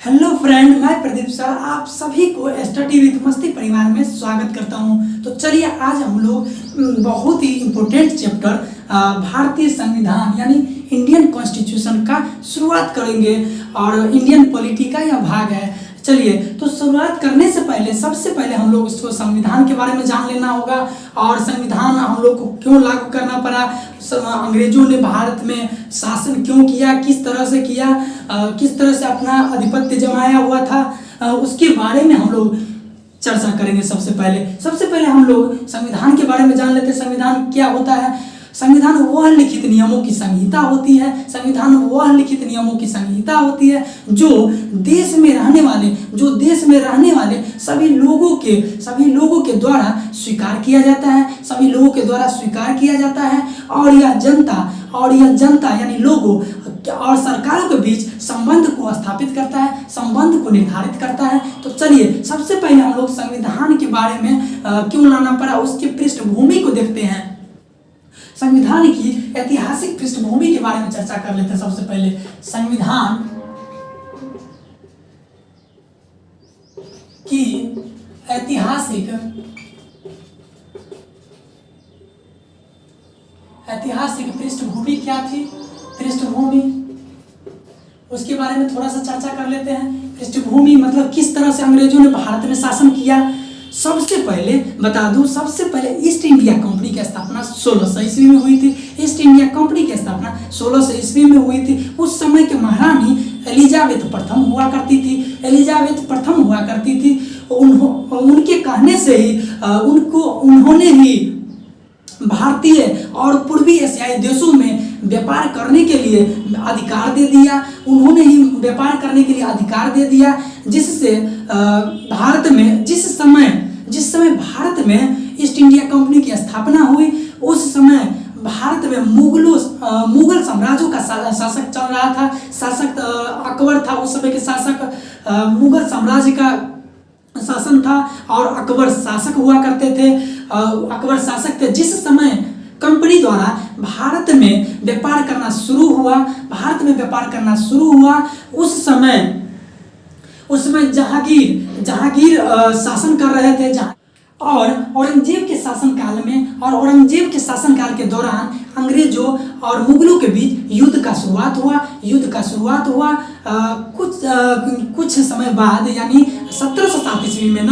Hello friend, मैं Pradeep sir आप सभी को स्टडी विद मस्ती परिवार में स्वागत करता हूं। तो चलिए आज हम लोग बहुत ही इम्पोर्टेंट चैप्टर भारतीय संविधान यानी इंडियन कॉन्स्टिट्यूशन का शुरुआत करेंगे और इंडियन पॉलिटी का यह भाग है। चलिए तो शुरुआत करने से पहले सबसे पहले हम लोग इसको संविधान के बारे में जान लेना होगा और संविधान हम लोग को क्यों लागू करना पड़ा, अंग्रेजों ने भारत में शासन क्यों किया, किस तरह से किया, किस तरह से अपना आधिपत्य जमाया हुआ था, उसके बारे में हम लोग चर्चा करेंगे। सबसे पहले हम लोग संविधान के बारे में जान लेते हैं। संविधान क्या होता है? संविधान वह लिखित नियमों की संहिता होती है। संविधान वह लिखित नियमों की संहिता होती है जो देश में रहने वाले सभी लोगों के द्वारा स्वीकार किया जाता है और यह जनता यानी लोगों और सरकारों के बीच संबंध को स्थापित करता है, संबंध को निर्धारित करता है। तो चलिए सबसे पहले हम लोग संविधान के बारे में क्यों लाना पड़ा उसकी पृष्ठभूमि को देखते हैं। संविधान की ऐतिहासिक पृष्ठभूमि के बारे में चर्चा कर लेते हैं। सबसे पहले संविधान की ऐतिहासिक पृष्ठभूमि क्या थी? उसके बारे में थोड़ा सा चर्चा कर लेते हैं। पृष्ठभूमि मतलब किस तरह से अंग्रेजों ने भारत में शासन किया। सबसे पहले बता दूं, सबसे पहले ईस्ट इंडिया कंपनी की स्थापना 1600 ईस्वी में हुई थी। ईस्ट इंडिया कंपनी की स्थापना 1600 ईस्वी में हुई थी। उस समय के महारानी एलिजाबेथ प्रथम हुआ करती थी। उनके कहने से ही उन्होंने ही भारतीय और पूर्वी एशियाई देशों में व्यापार करने के लिए अधिकार दे दिया। जिससे भारत में जिस समय भारत में ईस्ट इंडिया कंपनी की स्थापना हुई उस समय भारत में मुगल साम्राज्यों का शासक चल रहा था। शासक अकबर था। उस समय के शासक मुगल साम्राज्य का शासन था और अकबर शासक हुआ करते थे। अकबर शासक थे। जिस समय कंपनी द्वारा भारत में व्यापार करना शुरू हुआ उस समय जहांगीर शासन कर रहे थे। और औरंगजेब के शासनकाल के दौरान अंग्रेजों और मुगलों के बीच युद्ध का शुरुआत हुआ। कुछ समय बाद यानी 1707 ईस्वी में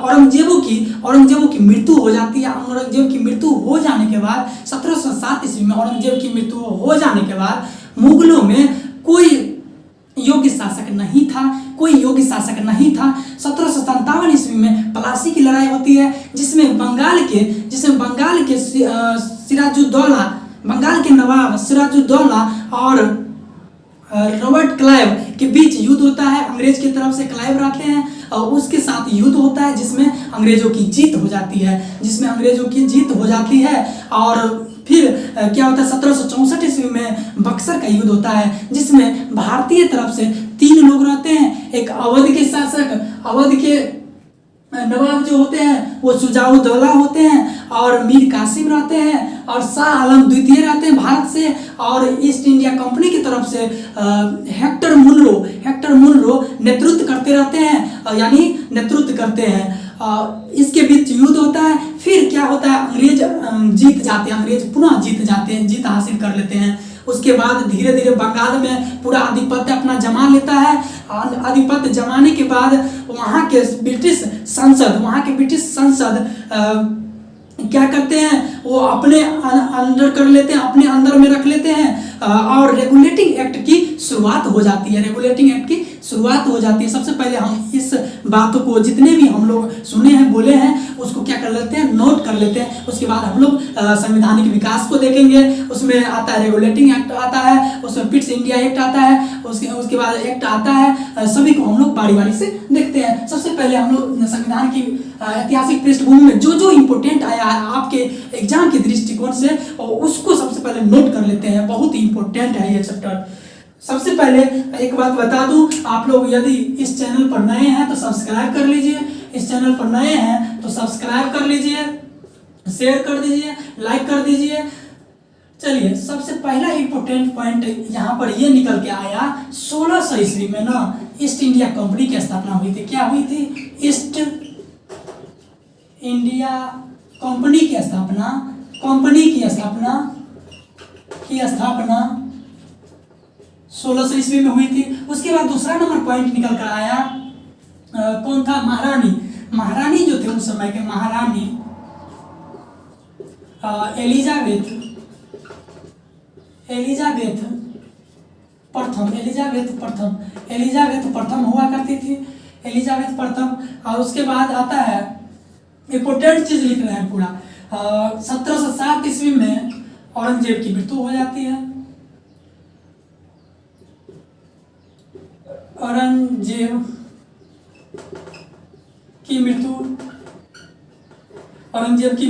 औरंगजेबों की मृत्यु हो जाती है। औरंगजेब की मृत्यु हो जाने के बाद 1707 ईस्वी में औरंगजेब की मृत्यु हो जाने के बाद मुगलों में कोई योग्य शासक नहीं था। 1757 ईस्वी में प्लासी की लड़ाई होती है जिसमें बंगाल के सिराजुद्दौला, बंगाल के नवाब सिराजुद्दौला और रॉबर्ट क्लाइव के बीच युद्ध होता है। अंग्रेज की तरफ से क्लाइव रहते हैं और उसके साथ युद्ध होता है जिसमें अंग्रेजों की जीत हो जाती है। और फिर क्या होता है, 1764 ईस्वी में बक्सर का युद्ध होता है जिसमें भारतीय तरफ से 3 लोग रहते हैं। एक अवध के शासक, अवध के नवाब जो होते हैं वो शुजाउद्दौला होते हैं और मीर कासिम रहते हैं और शाह आलम द्वितीय रहते हैं भारत से। और ईस्ट इंडिया कंपनी की तरफ से हेक्टर मुनरो नेतृत्व करते हैं। इसके बीच युद्ध होता है। फिर क्या होता है, अंग्रेज पुनः जीत हासिल कर लेते हैं। उसके बाद धीरे धीरे बंगाल में पूरा आधिपत्य अपना जमा लेता है। आधिपत्य जमाने के बाद वहाँ के ब्रिटिश संसद क्या करते हैं, वो अपने अंडर कर लेते हैं, अपने अंदर में रख लेते हैं और रेगुलेटिंग एक्ट की शुरुआत हो जाती है। सबसे पहले हम इस बातों को जितने भी हम लोग सुने हैं बोले हैं उसको क्या कर लेते हैं, नोट कर लेते हैं। उसके बाद हम लोग संवैधानिक विकास को देखेंगे। उसमें आता है रेगुलेटिंग एक्ट आता है, उसमें पिट्स इंडिया एक्ट आता है, उसके बाद एक्ट आता है। सभी को हम लोग बारी से देखते हैं। सबसे पहले हम लोग संविधान की ऐतिहासिक पृष्ठभूमि में जो इम्पोर्टेंट आया है आपके एग्जाम के दृष्टिकोण से उसको सबसे पहले नोट कर लेते हैं। बहुत ही इम्पोर्टेंट है ये चैप्टर। सबसे पहले एक बात बता दूं, आप लोग यदि इस चैनल पर नए हैं तो सब्सक्राइब कर लीजिए, शेयर कर दीजिए, लाइक कर दीजिए चलिए, सबसे पहला इंपॉर्टेंट पॉइंट यहाँ पर ये निकल के आया, 1600 ईस्वी में ना ईस्ट इंडिया कंपनी की स्थापना हुई थी। क्या हुई थी? ईस्ट इंडिया कंपनी की स्थापना, की स्थापना 1600 ईस्वी में हुई थी। उसके बाद दूसरा नंबर पॉइंट निकल कर आया, कौन था? महारानी जो थे उस समय के महारानी एलिजाबेथ प्रथम हुआ करती थी, एलिजाबेथ प्रथम। और उसके बाद आता है, इंपोर्टेंट चीज लिख रहे हैं पूरा, 1707 ईस्वी में औरंगजेब की मृत्यु हो जाती है। औरंगजेब की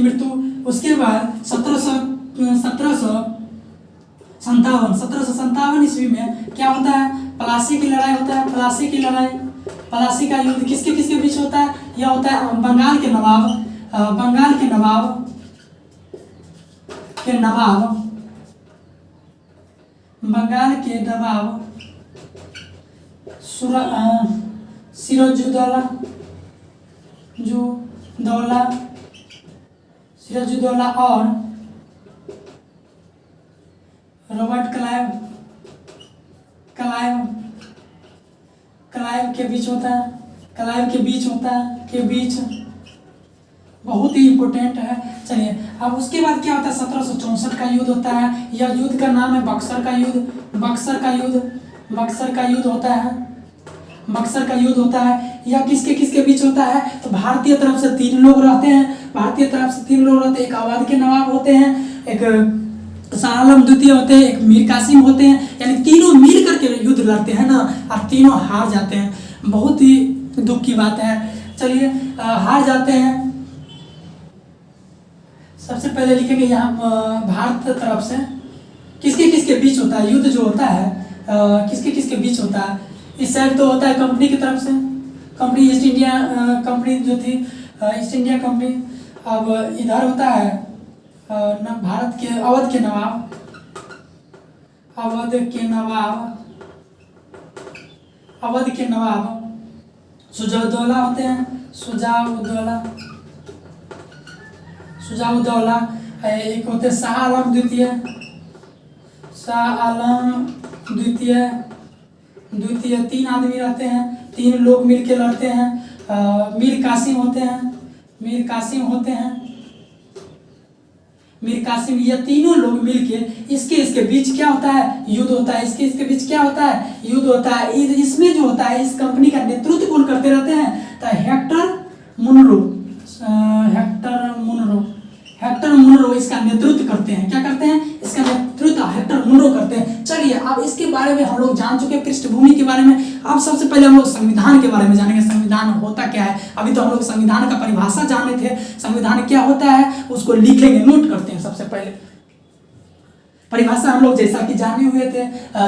मृत्यु। उसके बाद 1757 ईस्वी में क्या होता है? प्लासी की लड़ाई होता है। प्लासी का युद्ध किसके किसके बीच होता है? यह होता है बंगाल के नवाब सिराजुद्दौला और रॉबर्ट क्लाइव के बीच होता है। बहुत ही इंपॉर्टेंट है। चलिए, अब उसके बाद क्या होता है? 1764 का युद्ध होता है। यह युद्ध का नाम है बक्सर का युद्ध होता है। यह किसके किसके बीच होता है? तो भारतीय तरफ से तीन लोग रहते हैं। एक अवध के नवाब होते हैं, एक शाह आलम द्वितीय होते हैं, एक मीर कासिम होते हैं। यानी तीनों मिल करके युद्ध लड़ते हैं ना, और तीनों हार जाते हैं। बहुत ही दुख की बात है। चलिए, हार जाते हैं। सबसे पहले लिखेंगे यहाँ भारत तरफ से किसके किसके बीच होता है युद्ध जो होता है, किसके किसके बीच होता है। इस साइड तो होता है कंपनी की तरफ से, कंपनी ईस्ट इंडिया कंपनी जो थी, ईस्ट इंडिया कंपनी। अब इधर होता है भारत के अवध के नवाब सुजाउद्दौला होते हैं। सुजाउद्दौला। एक होते शाह आलम द्वितीय। तीन आदमी रहते हैं, तीन लोग मिलके लड़ते हैं। मीर कासिम ये तीनों लोग मिलके इसके बीच क्या होता है? युद्ध होता है। इसके बीच क्या होता है? युद्ध होता है। इसमें जो होता है, इस कंपनी का नेतृत्व कौन करते रहते हैं? तो हेक्टर मुनरो इसका नेतृत्व करते हैं। क्या करते हैं? इसका नेतृत्व हेक्टर मुनरो करते हैं। चलिए, अब इसके बारे में हम लोग जान चुके, पृष्ठभूमि के बारे में। अब सबसे पहले हम लोग संविधान के बारे में जानेंगे। संविधान होता क्या है? अभी तो हम लोग संविधान का परिभाषा जाने थे। संविधान क्या होता है उसको लिखेंगे, नोट करते हैं। सबसे पहले परिभाषा हम लोग जैसा कि जाने हुए थे,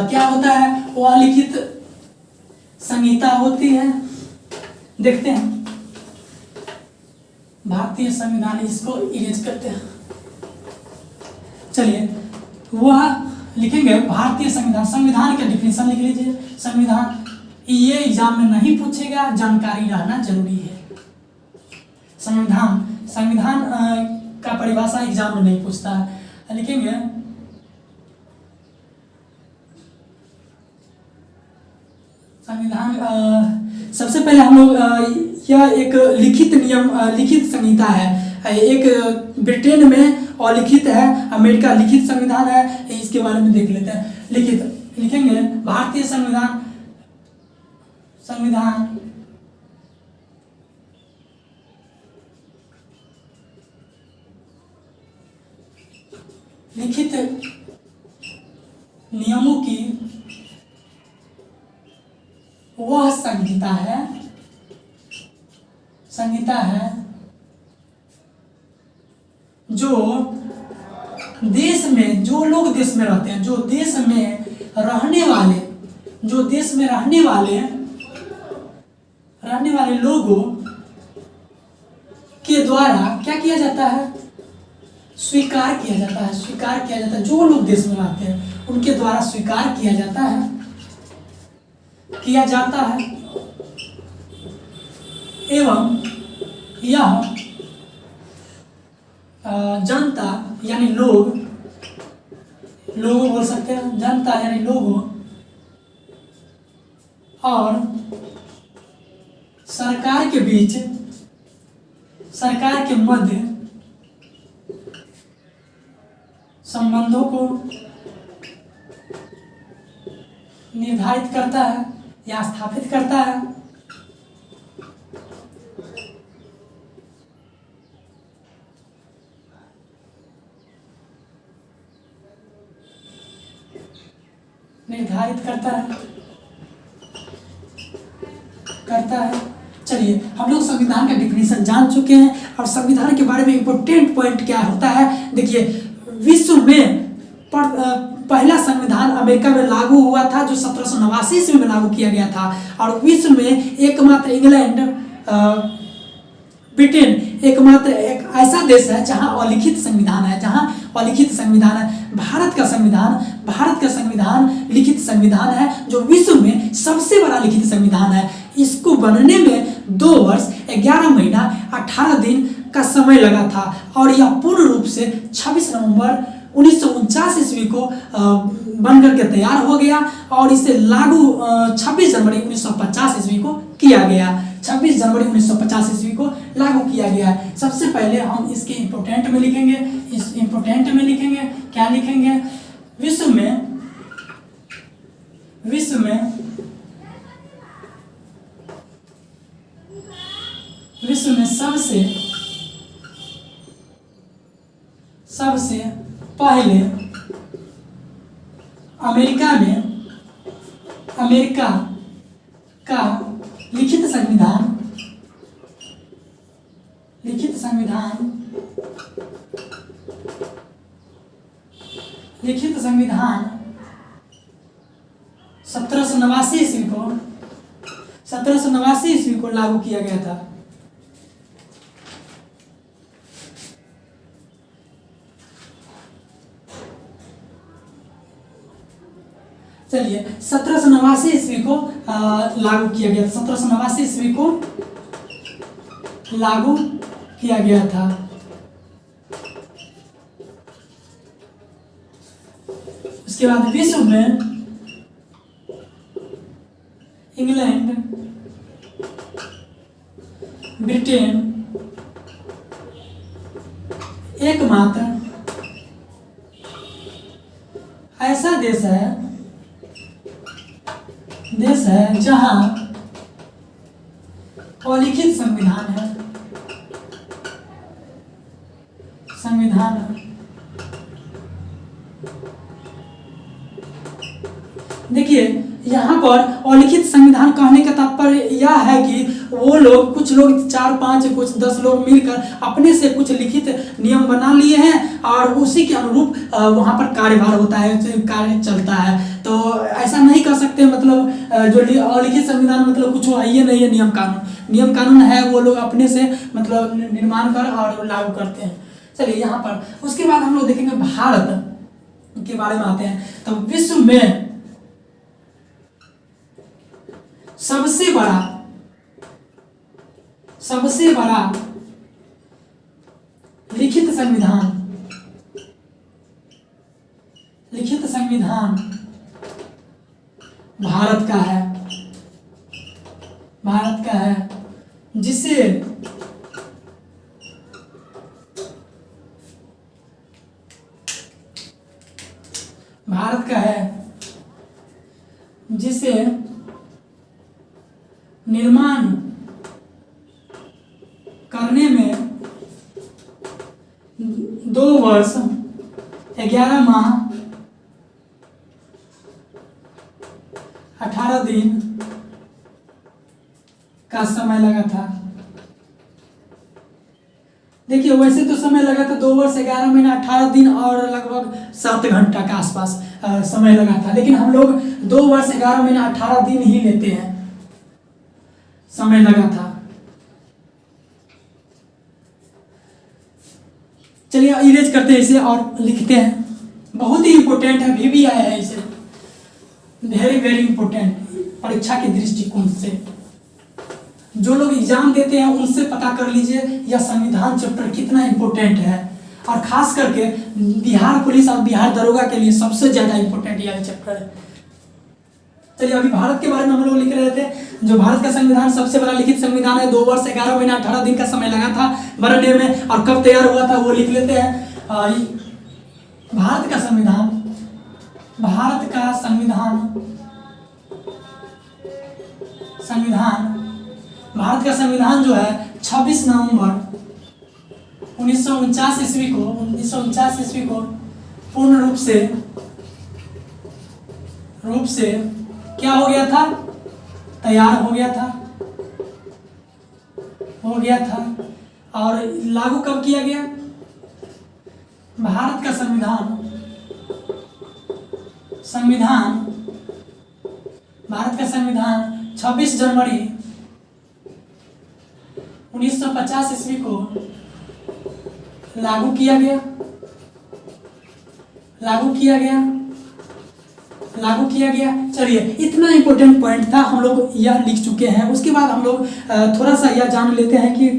क्या होता है? वो अलिखित संहिता होती है। देखते हैं भारतीय संविधान, इसको इरेज करते हैं। चलिए, वह लिखेंगे भारतीय संविधान का डिफिनेशन लिख लीजिए। संविधान ये एग्जाम में नहीं पूछेगा, जानकारी रहना जरूरी है। संविधान का परिभाषा एग्जाम में नहीं पूछता है। लिखेंगे संविधान। सबसे पहले हम लोग यह एक लिखित संहिता है। एक ब्रिटेन में अलिखित है, अमेरिका लिखित संविधान है। इसके बारे में देख लेते हैं। लिखेंगे भारतीय संविधान लिखित नियमों की वह संहिता है जो देश में, जो लोग देश में रहते हैं, जो देश में रहने वाले लोगों के द्वारा क्या किया जाता है? स्वीकार किया जाता है, स्वीकार किया जाता है, जो लोग देश में आते हैं उनके द्वारा स्वीकार किया जाता है, किया जाता है। एवं यह जनता यानी लोग बोल सकते हैं, जनता यानी लोगों और सरकार के बीच, सरकार के मध्य संबंधों को निर्धारित करता है या स्थापित करता है। निर्धारित करता है। चलिए, हम लोग संविधान का डिफिनीशन जान चुके हैं और संविधान के बारे में इंपॉर्टेंट पॉइंट क्या होता है। देखिए, विश्व में पहला संविधान अमेरिका में लागू हुआ था जो 1789 ईस्वी में लागू किया गया था, और विश्व में एकमात्र इंग्लैंड, ब्रिटेन एकमात्र एक ऐसा देश है जहां अलिखित संविधान है, अलिखित संविधान है। भारत का संविधान लिखित संविधान है जो विश्व में सबसे बड़ा लिखित संविधान है। इसको बनने में 2 वर्ष 11 महीना 18 दिन का समय लगा था और यह पूर्ण रूप से 26 नवंबर 1949 ईस्वी को बन करके तैयार हो गया और इसे लागू 26 जनवरी 1950 ईस्वी को किया गया। 26 जनवरी 1950 ईस्वी को लागू किया गया है। सबसे पहले हम इसके इम्पोर्टेंट में लिखेंगे, क्या लिखेंगे, विश्व में सबसे पहले अमेरिका का लिखित संविधान 1789 ईस्वी को लागू किया गया था। चलिए, 1789 ईस्वी को लागू किया गया था, 1789 ईस्वी को लागू किया गया था। उसके बाद विश्व में इंग्लैंड, ब्रिटेन एकमात्र ऐसा देश है जहां अलिखित संविधान है। देखिए, यहाँ पर अलिखित संविधान कहने का तात्पर्य यह है कि वो लोग, कुछ लोग 4-5 कुछ 10 लोग मिलकर अपने से कुछ लिखित नियम बना लिए हैं और उसी के अनुरूप वहाँ पर कार्यभार होता है, कार्य चलता है। तो ऐसा नहीं कर सकते, मतलब जो अलिखित संविधान मतलब कुछ है ही नहीं है। नियम कानून है, वो लोग अपने से मतलब निर्माण कर और लागू करते हैं। चलिए, यहाँ पर उसके बाद हम लोग देखेंगे भारत के बारे में आते हैं। तो विश्व में सबसे बड़ा लिखित संविधान भारत का है, जिसे निर्माण करने में 2 वर्ष 11 माह 18 दिन का समय लगा था। देखिए, वैसे तो समय लगा था 2 वर्ष 11 महीना 18 दिन और लगभग 7 घंटा के आसपास समय लगा था, लेकिन हम लोग 2 वर्ष 11 महीना 18 दिन ही लेते हैं, समय लगा था। चलिए इरेज करते हैं इसे और लिखते हैं। बहुत ही इंपॉर्टेंट है, अभी भी आया है इसे, वेरी वेरी इंपॉर्टेंट परीक्षा के दृष्टिकोण से। जो लोग एग्जाम देते हैं उनसे पता कर लीजिए यह संविधान चैप्टर कितना इंपॉर्टेंट है, और खास करके बिहार पुलिस और बिहार दरोगा के लिए सबसे ज्यादा इंपॉर्टेंट यह चैप्टर है। चलिए अभी भारत के बारे में हम लोग लिख रहे थे। जो भारत का संविधान सबसे बड़ा लिखित संविधान है, 2 वर्ष 11 महीना 18 दिन का समय लगा था बनने में, और कब तैयार हुआ था वो लिख लेते हैं। भारत का संविधान भारत का संविधान जो है 26 नवंबर 1949 ईस्वी को पूर्ण रूप से क्या हो गया था, तैयार हो गया था और लागू कब किया गया? भारत का संविधान 26 जनवरी 1950 ईस्वी को लागू किया गया। चलिए इतना इंपॉर्टेंट पॉइंट था, हम लोग यह लिख चुके हैं। उसके बाद हम लोग थोड़ा सा यह जान लेते हैं कि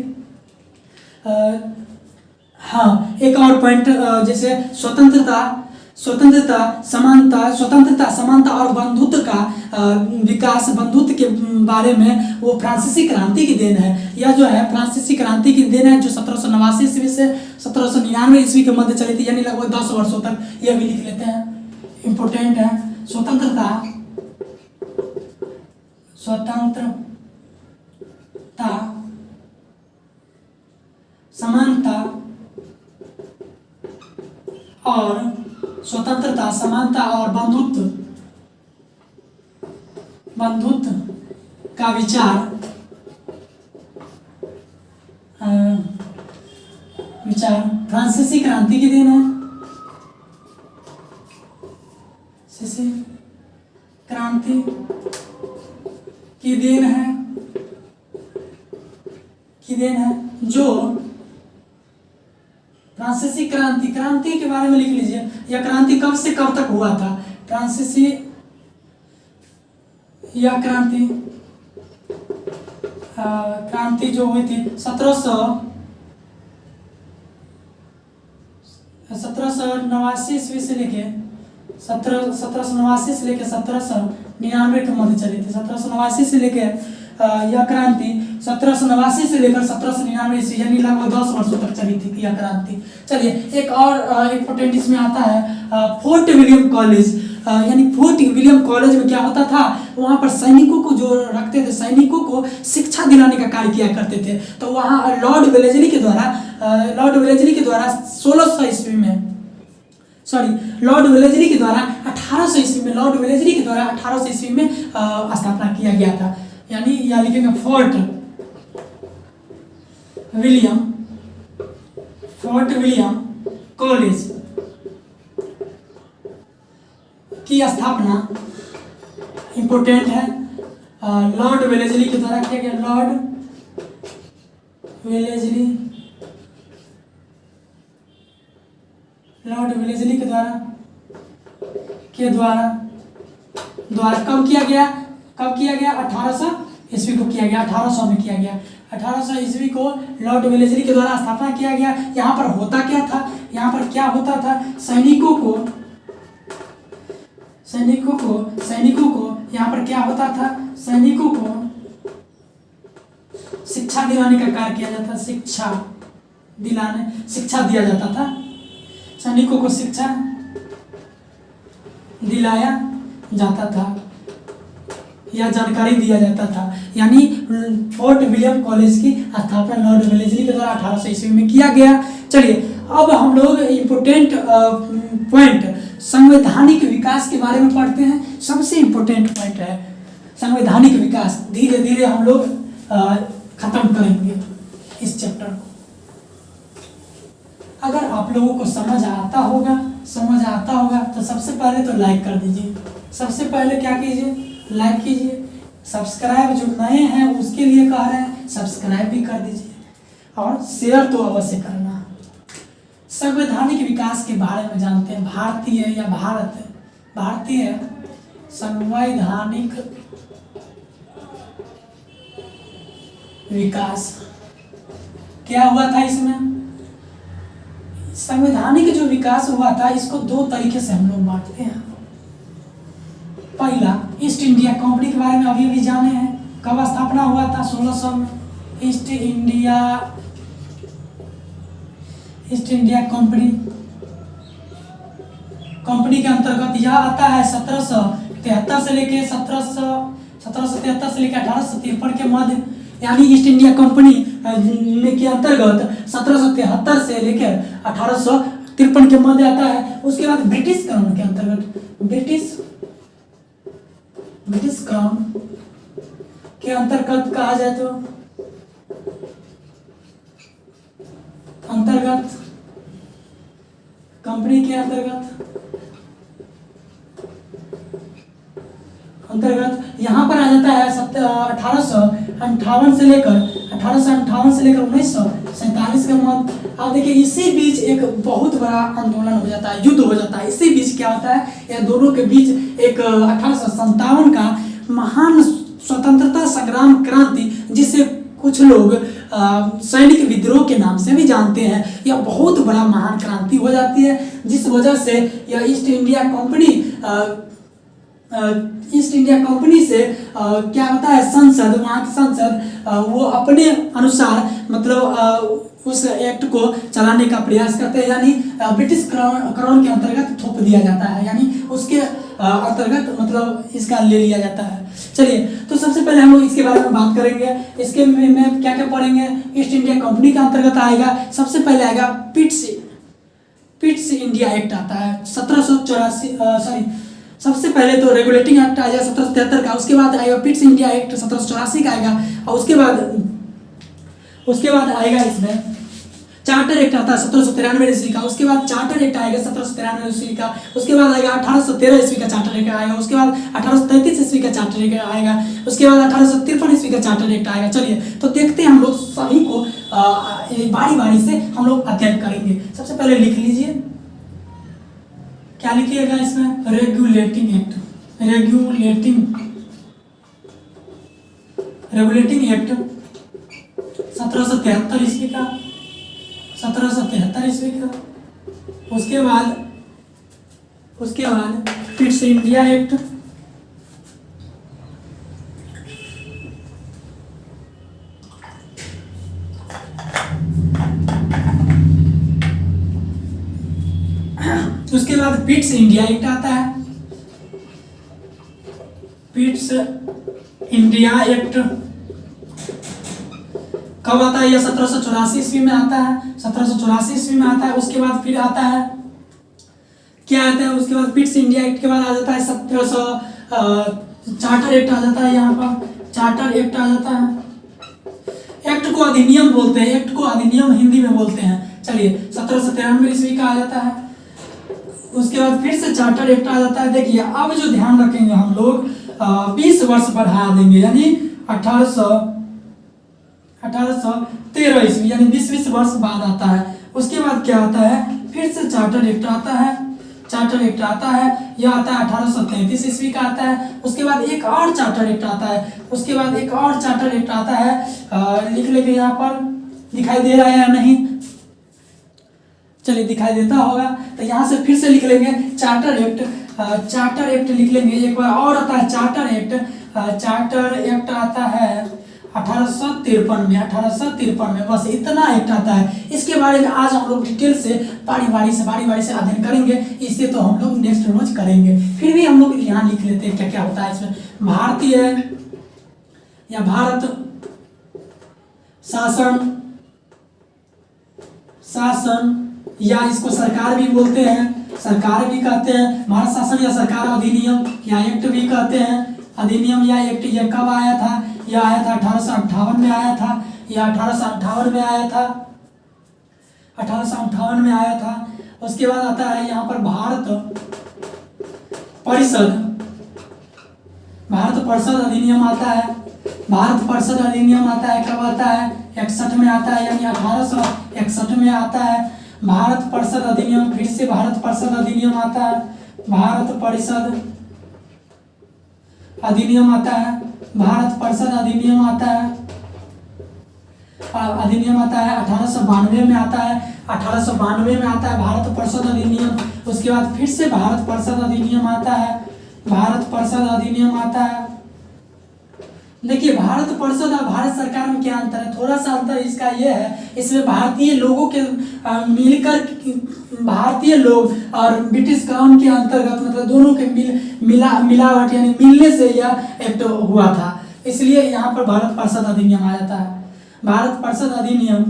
हाँ, एक और पॉइंट जैसे स्वतंत्रता, समानता और बंधुत्व का विकास, बंधुत्व के बारे में वो फ्रांसीसी क्रांति की देन है। यह जो है फ्रांसीसी क्रांति की देन है, जो 1789 ईस्वी से 1799 ईस्वी के मध्य चली थी, यानी लगभग 10 वर्षों तक। यह भी लिख लेते हैं, इंपॉर्टेंट है। स्वतंत्रता, समानता और बंधुत्व का विचार फ्रांसीसी क्रांति की देन है। क्रांति की देन है जो फ्रांसीसी क्रांति के बारे में लिख लीजिए। यह क्रांति कब से कब तक हुआ था? यह क्रांति जो हुई थी 1789 ईस्वी से लेके 1789 से लेके 1799 के मध्य चली थी। 1789 से लेके यह क्रांति 1789 से लेकर 1799 ईस्वी, यानी लगभग 10 वर्षों तक चली थी यह क्रांति। चलिए एक और इम्पोर्टेंट इसमें आता है फोर्ट विलियम कॉलेज। यानी फोर्ट विलियम कॉलेज में क्या होता था, वहाँ पर सैनिकों को जो रखते थे, सैनिकों को शिक्षा दिलाने का कार्य किया करते थे। तो वहाँ लॉर्ड वेलेस्ली के द्वारा 1600 ईस्वी में, लॉर्ड वेलेस्ली के द्वारा 1800 ईस्वी में स्थापना किया गया था। यानी यह लिखेंगे फोर्ट विलियम कॉलेज की स्थापना इंपॉर्टेंट है, लॉर्ड वेलेस्ली के द्वारा किया गया। लॉर्ड वेलेस्ली के द्वारा कब किया गया? 1800 ईस्वी को किया गया, 1800 में किया गया। 1800 ईस्वी को लॉर्ड वेलेस्ली के द्वारा स्थापना किया गया। यहाँ पर होता क्या था? सैनिकों को यहाँ पर क्या होता था? सैनिकों को शिक्षा दिलाने का कार्य किया जाता, शिक्षा दिया जाता था। सैनिकों को शिक्षा दिलाया जाता था या जानकारी दिया जाता था। यानी फोर्ट विलियम कॉलेज की स्थापना लॉर्ड वेलेस्ली के द्वारा 1800 ईस्वी में किया गया। चलिए अब हम लोग इम्पोर्टेंट पॉइंट संवैधानिक विकास के बारे में पढ़ते हैं। सबसे इम्पोर्टेंट पॉइंट है संवैधानिक विकास। धीरे धीरे हम लोग खत्म करेंगे इस चैप्टर को। अगर आप लोगों को समझ आता होगा तो सबसे पहले तो लाइक कर दीजिए। सबसे पहले क्या कीजिए? लाइक कीजिए। सब्सक्राइब जो नए हैं उसके लिए कह रहे हैं, सब्सक्राइब भी कर दीजिए और शेयर तो अवश्य करना। संवैधानिक विकास के बारे में जानते हैं। भारतीय या भारतीय संवैधानिक विकास क्या हुआ था इसमें? संवैधानिक जो विकास हुआ था इसको दो तरीके से हम लोग बांटते हैं। पहला, ईस्ट इंडिया कंपनी के बारे में अभी अभी जाने हैं। कब स्थापना हुआ था? 1600 में। ईस्ट इंडिया कंपनी के अंतर्गत यह आता है 1773 से लेके 1773 से लेकर 1853 के मध्य, यानी ईस्ट इंडिया कंपनी के अंतर्गत 1773 से लेकर 1853 के मध्य आता है। उसके बाद ब्रिटिश क्राउन के अंतर्गत ब्रिटिश क्राउन के अंतर्गत कहा जाए तो कंपनी के अंतर्गत यहाँ पर आ जाता है 1858 से लेकर 1947 के मध्य। अब देखिए इसी बीच एक बहुत बड़ा आंदोलन हो जाता है, युद्ध हो जाता है। इसी बीच क्या होता है, यह दोनों के बीच एक 1857 का महान स्वतंत्रता संग्राम क्रांति, जिसे कुछ लोग सैनिक विद्रोह के नाम से भी जानते हैं, यह बहुत बड़ा महान क्रांति हो जाती है, जिस वजह से यह ईस्ट इंडिया कंपनी से क्या होता है, संसद, वहाँ की संसद वो अपने अनुसार मतलब उस एक्ट को चलाने का प्रयास करते हैं, यानी ब्रिटिश क्राउन के अंतर्गत थोप दिया जाता है, यानी उसके अंतर्गत मतलब इसका ले लिया जाता है। चलिए, तो सबसे पहले हम लोग इसके बारे में बात करेंगे। इसके में क्या क्या पढ़ेंगे? ईस्ट इंडिया कंपनी के अंतर्गत आएगा, सबसे पहले आएगा पिट्स इंडिया एक्ट आता है 1784, सबसे पहले तो रेगुलेटिंग एक्ट आएगा 1773 का, उसके बाद आएगा पिट्स इंडिया एक्ट 1784 का आएगा, और उसके बाद आएगा इसमें चार्टर एक्ट आता है 1793 ईस्वी का, उसके बाद चार्टर एक्ट आएगा 1793 ईस्वी का, उसके बाद आएगा 1813 ईस्वी का चार्टर एक्ट आएगा, उसके बाद 1833 ईस्वी का चार्टर एक्ट आएगा, उसके बाद 1853 ईस्वी का चार्टर एक्ट आएगा। चलिए, तो देखते हैं हम लोग सभी को बारी बारी से हम लोग अध्ययन करेंगे। सबसे पहले लिख लीजिए, क्या लिखिएगा इसमें? रेगुलेटिंग एक्ट 1773 ईस्वी का, 1773 ईस्वी का। उसके बाद पिट्स इंडिया एक्ट, उसके बाद पिट्स इंडिया एक्ट आता है। पिट्स इंडिया एक्ट कब आता है? यह 1784 ईस्वी में आता है, 1784 ईस्वी में आता है। उसके बाद फिर आता है क्या आता है? उसके बाद पिट्स इंडिया एक्ट के बाद आ जाता है 1700 चार्टर एक्ट आ जाता है। यहाँ पर चार्टर एक्ट आ जाता है। एक्ट को अधिनियम बोलते हैं, एक्ट को अधिनियम हिंदी में बोलते हैं। चलिए, 1793 ईस्वी का आ जाता है। उसके बाद फिर से चार्टर एक्ट आ जाता है। देखिए, अब जो ध्यान रखेंगे हम लोग 20 वर्ष बढ़ा देंगे, यानी 1813 ईस्वी, यानी 20 वर्ष बाद आता है। उसके बाद क्या आता है? फिर से चार्टर एक्ट आता है। चार्टर एक्ट आता है, यह आता है 1833 ईस्वी का आता है। उसके बाद एक और चार्टर एक्ट आता है। उसके बाद एक और चार्टर एक्ट आता है, लिख लेंगे यहाँ पर, दिखाई दे रहा है या नहीं? चलिए, दिखाई देता होगा, तो यहाँ से फिर से लिख लेंगे चार्टर एक्ट। चार्टर एक्ट लिख लेंगे। एक बार और आता है चार्टर एक्ट। चार्टर एक्ट आता है 1853 में, 1853 में, बस इतना एक्ट आता है। इसके बारे में आज हम लोग डिटेल से बारी बारी से अध्ययन करेंगे। इससे तो हम लोग नेक्स्ट रोज करेंगे, फिर भी हम लोग यहाँ लिख लेते हैं क्या क्या होता है इसमें। भारतीय या भारत शासन या इसको सरकार भी बोलते हैं, सरकार भी कहते हैं। भारत शासन या सरकार अधिनियम या एक्ट भी कहते हैं। अधिनियम या एक्ट ये कब आया था? यह आया था 1858 में आया था। यह 1858 में आया था, 1858 में आया था। उसके बाद आता है यहाँ पर भारत परिषद अधिनियम आता है। भारत परिषद अधिनियम आता है, कब आता है? 61 में आता है, यानी 1861 में आता है। भारत परिषद अधिनियम, फिर से भारत परिषद अधिनियम आता है, भारत परिषद अधिनियम आता है, भारत परिषद अधिनियम आता है, अधिनियम आता है 1892 में आता है, 1892 में आता है भारत परिषद अधिनियम। उसके बाद फिर से भारत परिषद अधिनियम आता है, भारत परिषद अधिनियम आता है। देखिए भारत परिषद और भारत सरकार में क्या अंतर है, थोड़ा सा अंतर इसका ये है, इसमें भारतीय लोगों के मिलकर, भारतीय लोग और ब्रिटिश कानून के अंतर्गत मतलब दोनों के मिलावट यानी मिलने से यह एक्ट हुआ था, इसलिए यहाँ पर भारत परिषद अधिनियम आ जाता है। भारत परिषद अधिनियम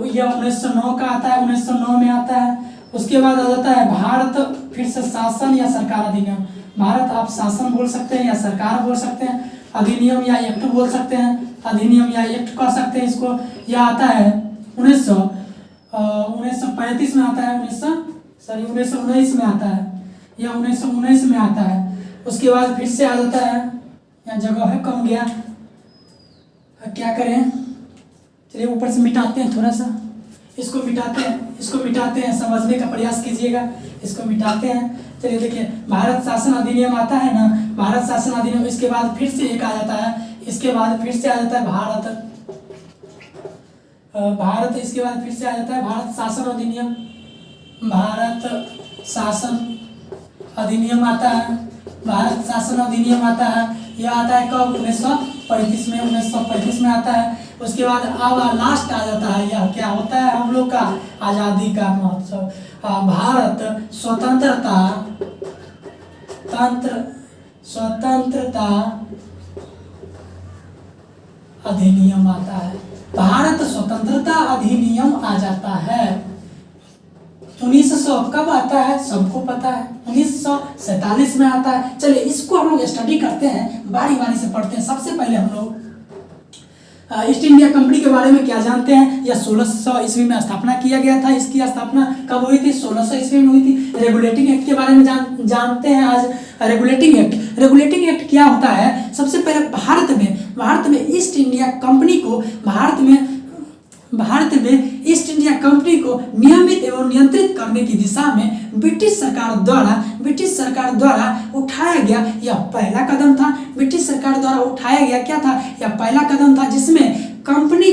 1909 का आता है, 1909 में आता है। उसके बाद आ जाता है भारत फिर से शासन या सरकार अधिनियम। भारत आप शासन बोल सकते हैं या सरकार बोल सकते हैं, अधिनियम या एक्ट बोल सकते हैं, अधिनियम या एक्ट कह सकते हैं इसको। यह आता है 1935 में आता है, 1919 में आता है, यह 1919 में आता है। उसके बाद फिर से आ जाता है, यहाँ जगह है कम गया, क्या करें, चलिए ऊपर से मिटाते हैं, थोड़ा सा इसको मिटाते हैं, इसको मिटाते हैं, समझने का प्रयास कीजिएगा, इसको मिटाते हैं। चलिए देखिए भारत शासन अधिनियम आता है ना, भारत शासन अधिनियम, इसके बाद फिर से एक आ जाता है, इसके बाद फिर से आ जाता है भारत, इसके बाद फिर से आ जाता है भारत शासन अधिनियम, भारत शासन अधिनियम आता है, भारत शासन अधिनियम आता है। यह आता है कब, 1935 में, 1935 में आता है। उसके बाद अब लास्ट आ जाता है, यह क्या होता है हम लोग का आज़ादी का महोत्सव, भारत स्वतंत्रता अधिनियम आता है, भारत स्वतंत्रता अधिनियम आ जाता है। 1900 कब आता है सबको पता है, 1947 में आता है। चलिए इसको हम लोग स्टडी करते हैं, बारी बारी से पढ़ते हैं। सबसे पहले हम लोग ईस्ट इंडिया कंपनी के बारे में क्या जानते हैं, यह 1600 ईस्वी में स्थापना किया गया था। इसकी स्थापना कब हुई थी, 1600 ईस्वी में हुई थी। रेगुलेटिंग एक्ट के बारे में जानते हैं आज। रेगुलेटिंग एक्ट क्या होता है, सबसे पहले भारत में ईस्ट इंडिया कंपनी को भारत में ईस्ट इंडिया कंपनी को नियमित एवं नियंत्रित करने की दिशा में ब्रिटिश सरकार द्वारा उठाया गया यह पहला कदम था। ब्रिटिश सरकार द्वारा उठाया गया क्या था, यह पहला कदम था, जिसमें कंपनी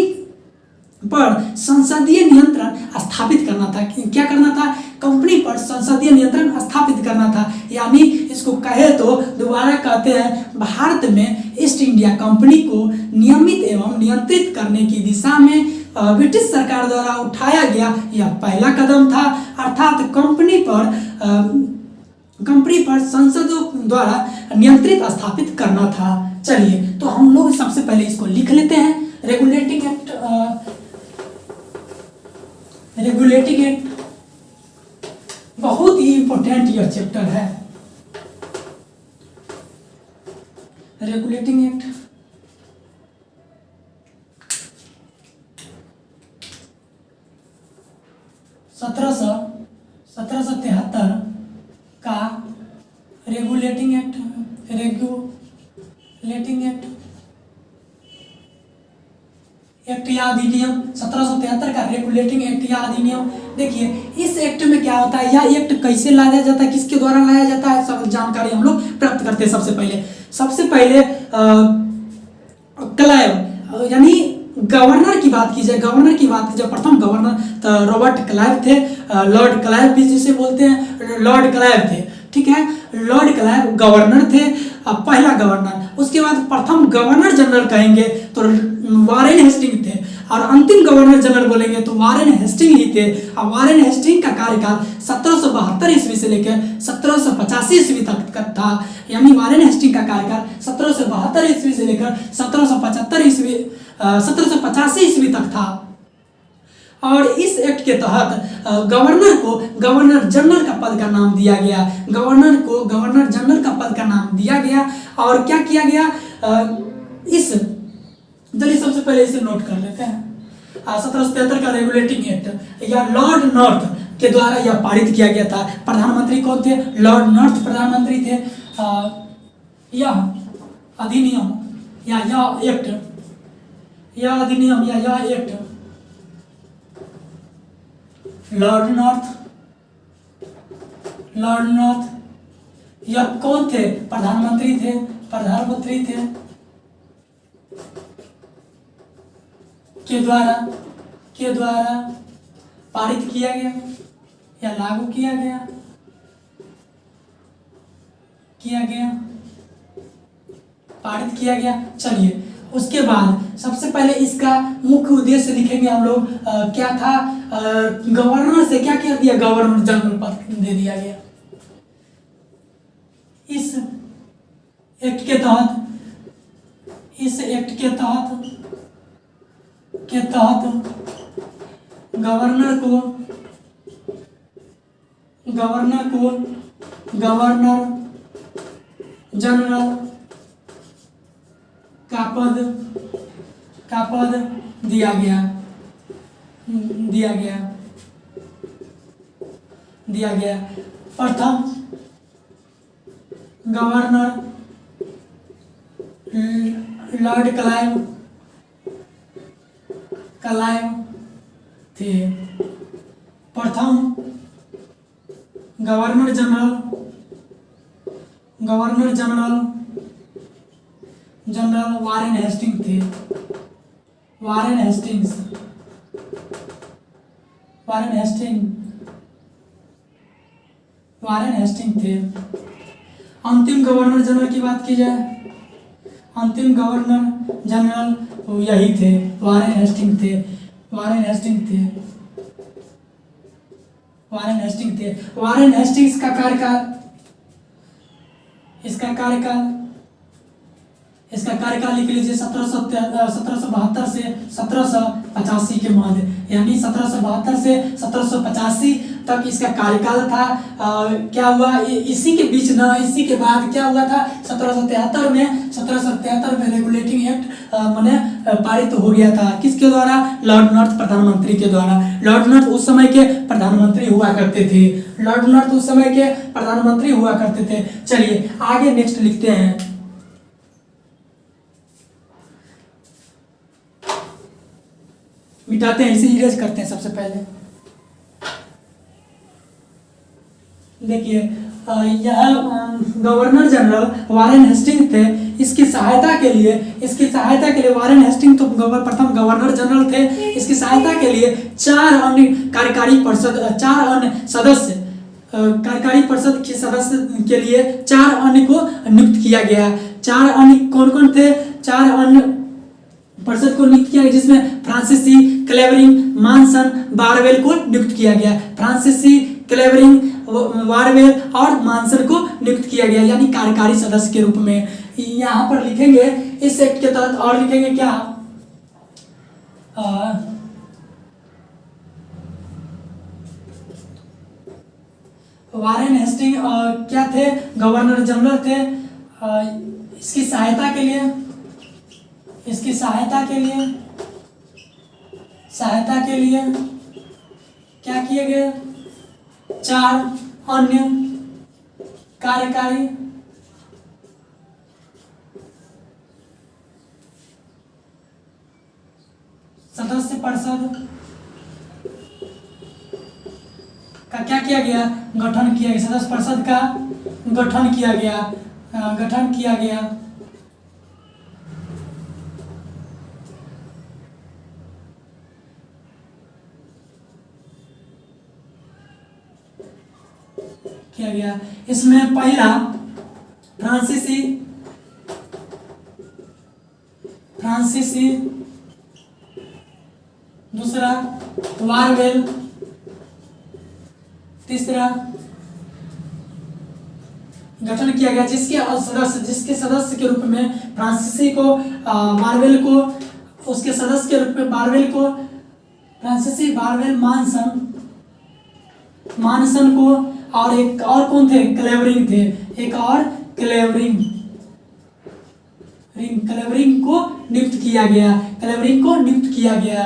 पर संसदीय नियंत्रण स्थापित करना था। क्या करना था, कंपनी पर संसदीय नियंत्रण स्थापित करना था। यानी इसको कहे तो दोबारा कहते हैं, भारत में ईस्ट इंडिया कंपनी को नियमित एवं नियंत्रित करने की दिशा में ब्रिटिश सरकार द्वारा उठाया गया यह पहला कदम था, अर्थात कंपनी पर संसदों द्वारा नियंत्रित स्थापित करना था। चलिए तो हम लोग सबसे पहले इसको लिख लेते हैं। रेगुलेटिंग एक्ट बहुत ही इंपॉर्टेंट यह चैप्टर है। रेगुलेटिंग एक्ट सत्रह सौ 73 का रेगुलेटिंग एक्ट या अधिनियम, 1773 का रेगुलेटिंग एक्ट या अधिनियम। देखिए इस एक्ट में क्या होता है, यह एक्ट कैसे लाया जाता है, किसके द्वारा लाया जाता है, सब जानकारी हम लोग प्राप्त करते हैं। सबसे पहले क्लाइव यानी गवर्नर की बात की जाए, प्रथम गवर्नर तो रॉबर्ट क्लाइव थे, लॉर्ड क्लाइव भी जिसे बोलते हैं, लॉर्ड क्लाइव थे, ठीक है। लॉर्ड क्लाइव गवर्नर थे, पहला गवर्नर। उसके बाद प्रथम गवर्नर जनरल कहेंगे तो वारेन हेस्टिंग थे, और अंतिम गवर्नर जनरल बोलेंगे तो वारेन हेस्टिंग ही थे। और वारेन हेस्टिंग का कार्यकाल 1772 ईस्वी से लेकर 1785 ईस्वी तक था। यानी वारेन हेस्टिंग का कार्यकाल 1772 ईस्वी से लेकर 1785 ईस्वी तक था। और इस एक्ट के तहत गवर्नर को गवर्नर जनरल का पद का नाम दिया गया, गवर्नर को गवर्नर जनरल का पद का नाम दिया गया। और क्या किया गया, चलिए सबसे पहले इसे नोट कर लेते हैं। 1773 का रेगुलेटिंग एक्ट या लॉर्ड नॉर्थ के द्वारा यह पारित किया गया था। प्रधानमंत्री कौन थे, लॉर्ड नॉर्थ प्रधानमंत्री थे। यह अधिनियम या यह एक्ट यह अधिनियम या यह एक्ट लॉर्ड नॉर्थ यह कौन थे? प्रधानमंत्री थे। के द्वारा पारित किया गया या लागू किया गया पारित किया गया। चलिए, उसके बाद सबसे पहले इसका मुख्य उद्देश्य लिखेंगे हम लोग। क्या था? गवर्नर से क्या किया दिया? गवर्नर जनरल पद दे दिया गया। इस एक्ट के तहत गवर्नर जनरल का पद दिया गया। प्रथम गवर्नर लॉर्ड क्लाइव थे। प्रथम गवर्नर जनरल वारेन हेस्टिंग्स थे। वारेन हेस्टिंग्स थे। अंतिम गवर्नर जनरल की बात की जाए, अंतिम गवर्नर जनरल यही थे, वारेन हेस्टिंग्स थे। वारेन हेस्टिंग्स का कार्यकाल लिख लीजिए 1772 से 1785 के मध्य, यानी 1772 से 1785 तक इसका कार्यकाल था। क्या हुआ इसी के बीच ना, इसी के बाद क्या हुआ था? 1773 में रेगुलेटिंग एक्ट माने पारित हो गया था। किसके द्वारा? लॉर्ड नॉर्थ प्रधानमंत्री के द्वारा। लॉर्ड नॉर्थ उस समय के प्रधानमंत्री हुआ करते थे। चलिए आगे नेक्स्ट लिखते हैं। मिटाते हैं, इसे इरेज करते हैं। सबसे पहले देखिए, यह गवर्नर जनरल वारेन हेस्टिंग्स थे। इसकी सहायता के लिए वारेन हेस्टिंग्स तो प्रथम गवर्नर जनरल थे। इसकी सहायता के लिए 4 अन्य कार्यकारी परिषद के सदस्य के लिए 4 अन्य को नियुक्त किया गया। 4 अन्य कौन थे? 4 अन्य परिषद को नियुक्त किया गया, जिसमें फ्रांसीसी, क्लेवरिंग, मानसन, बारवेल को नियुक्त किया गया। फ्रांसीसी, क्लेवरिंग, वारवेल और मानसन को नियुक्त किया गया, यानी कार्यकारी सदस्य के रूप में। यहाँ पर लिखेंगे इस एक्ट के तहत, और लिखेंगे क्या? वारेन हेस्टिंग क्या थे? गवर्नर जनरल थे। इसकी सहायता के लिए क्या किए गए? 4 अन्य कार्यकारी सदस्य परिषद का क्या किया गया? गठन किया गया। सदस्य परिषद का गठन किया गया। इसमें पहला फ्रांसीसी, दूसरा वारवेल, तीसरा गठन किया गया, जिसके सदस्य के रूप में फ्रांसीसी को, वारवेल को, उसके सदस्य के रूप में वारवेल को, फ्रांसीसी, वारवेल, मानसन को, और एक और कौन थे? क्लेवरिंग थे। एक और क्लेवरिंग को नियुक्त किया गया।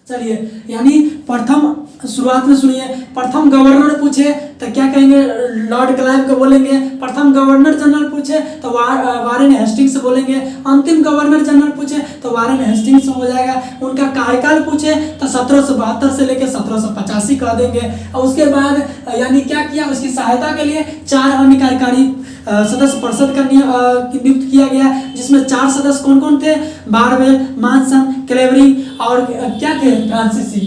चलिए, यानी प्रथम शुरुआत में सुनिए, प्रथम गवर्नर पूछे तो क्या कहेंगे, लॉर्ड क्लाइव को बोलेंगे। प्रथम गवर्नर जनरल पूछे तो वारेन हेस्टिंग्स बोलेंगे। अंतिम गवर्नर जनरल पूछे तो वारेन हेस्टिंग्स हो जाएगा। उनका कार्यकाल पूछे तो 1772 से लेकर 1785 कह देंगे। और उसके बाद यानी क्या किया, उसकी सहायता के लिए 4 अन्य कार्यकारी सदस्य परिषद का नियुक्त किया गया, जिसमें 4 सदस्य कौन कौन थे, बारवेल, मानसन, क्लेवरी और क्या थे, फ्रांसीसी।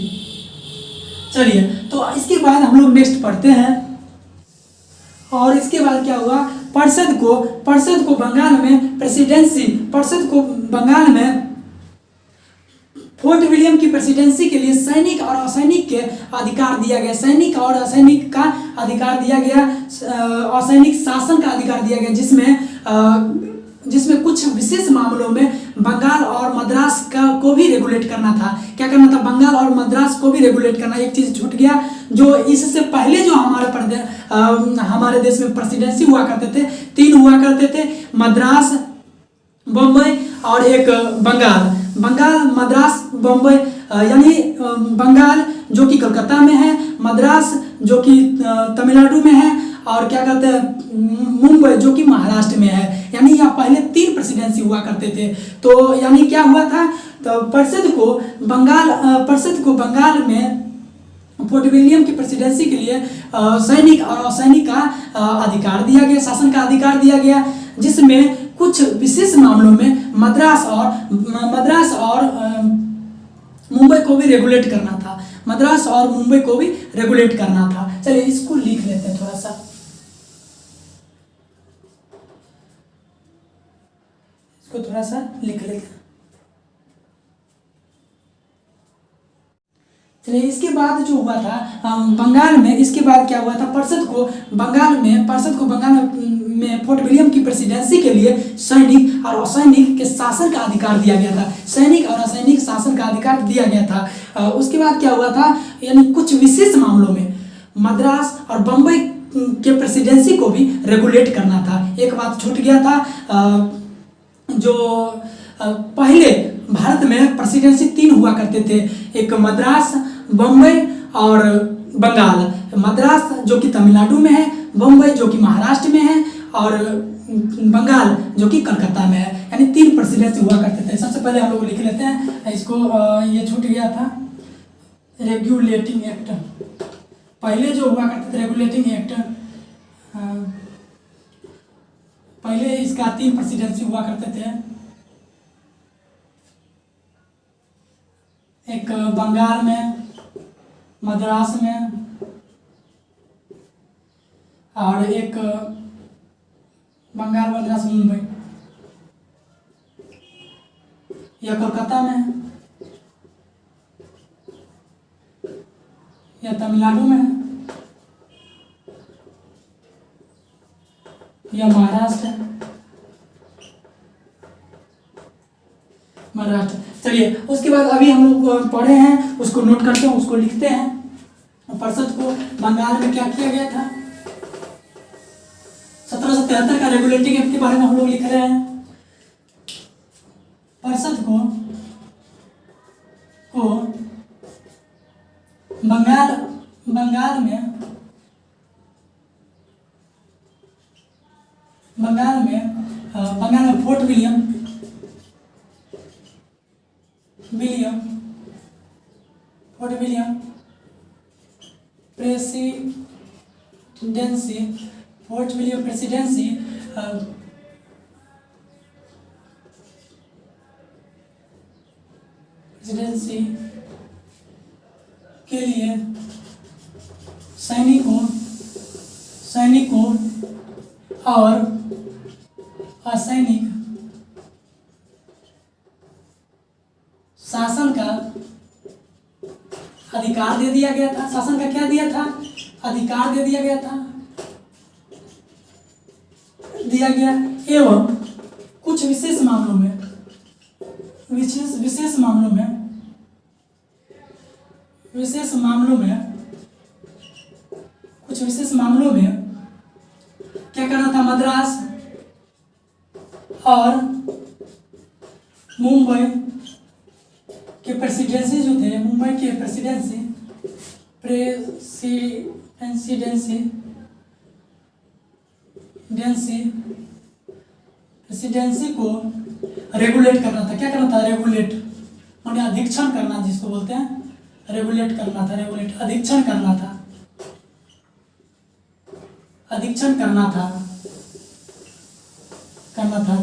चलिए, तो इसके बाद हम लोग नेक्स्ट पढ़ते हैं। और इसके बाद क्या हुआ, परिषद को बंगाल में प्रेसिडेंसी, परिषद को बंगाल में फोर्ट विलियम की प्रेसिडेंसी के लिए सैनिक और असैनिक के अधिकार दिया गया। सैनिक और असैनिक का अधिकार दिया गया, असैनिक शासन का अधिकार दिया गया, जिसमें कुछ विशेष मामलों में बंगाल और मद्रास को भी रेगुलेट करना था। क्या करना था, बंगाल और मद्रास को भी रेगुलेट करना। एक चीज़ छूट गया, जो इससे पहले जो हमारे देश में प्रेसिडेंसी हुआ करते थे, 3 हुआ करते थे, मद्रास, बम्बई और एक बंगाल, मद्रास, बम्बई, यानी बंगाल जो कि कलकत्ता में है, मद्रास जो कि तमिलनाडु में है, और क्या कहते हैं, मुंबई जो कि महाराष्ट्र में है। यानी यहाँ पहले 3 प्रेसिडेंसी हुआ करते थे। तो यानी क्या हुआ था, तो परिषद को बंगाल में फोर्ट विलियम की प्रेसिडेंसी के लिए सैनिक और असैनिक का अधिकार दिया गया, शासन का अधिकार दिया गया, जिसमें कुछ विशेष मामलों में मद्रास और मुंबई को भी रेगुलेट करना था। मद्रास और मुंबई को भी रेगुलेट करना था। चलिए, इसको लिख लेते हैं थोड़ा सा, इसको थोड़ा सा लिख लेते हैं। चलिए, इसके बाद जो हुआ था बंगाल में, इसके बाद क्या हुआ था, परिषद को बंगाल में फोर्ट विलियम की प्रेसिडेंसी के लिए सैनिक और असैनिक के शासन का अधिकार दिया गया था। सैनिक और असैनिक शासन का अधिकार दिया गया था। उसके बाद क्या हुआ था, यानी कुछ विशेष मामलों में मद्रास और बम्बई के प्रेसिडेंसी को भी रेगुलेट करना था। एक बात छूट गया था, जो पहले भारत में प्रेसिडेंसी 3 हुआ करते थे, एक मद्रास, बम्बई और बंगाल। मद्रास जो कि तमिलनाडु में है, बम्बई जो कि महाराष्ट्र में है, और बंगाल जो कि कलकत्ता में है। यानी 3 प्रेसिडेंसी हुआ करते थे। सबसे पहले हम लोग लिख लेते हैं इसको, ये छूट गया था, रेगुलेटिंग एक्ट। पहले जो हुआ करते थे रेगुलेटिंग एक्ट, पहले इसका 3 प्रेसिडेंसी हुआ करते थे, एक बंगाल में, मद्रास में, और एक बंगाल, मद्रास, मुंबई, या कोलकाता में, या तमिलनाडु में, या महाराष्ट्र। चलिए, उसके बाद अभी हम लोग पढ़े हैं, उसको नोट करते हैं, उसको लिखते हैं। परिषद को बंगाल में क्या किया गया था, 1773 का रेगुलेटिंग एक्ट के बारे में हम लोग लिख रहे हैं। परिषद को बंगाल में फोर्ट विलियम प्रेसिडेंसी के लिए सैनिकों और असैनिक शासन का अधिकार दे दिया गया था। शासन का क्या दिया था, अधिकार दे दिया गया, एवं कुछ विशेष मामलों में क्या करना था, मद्रास और मुंबई के प्रेसिडेंसी जो थे, मुंबई के प्रेसिडेंसी प्रेसिडेंसी को रेगुलेट करना था। क्या करना था? रेगुलेट, माने अधीक्षण करना, जिसको बोलते हैं रेगुलेट करना था। रेगुलेट अधीक्षण करना था, अधीक्षण करना था।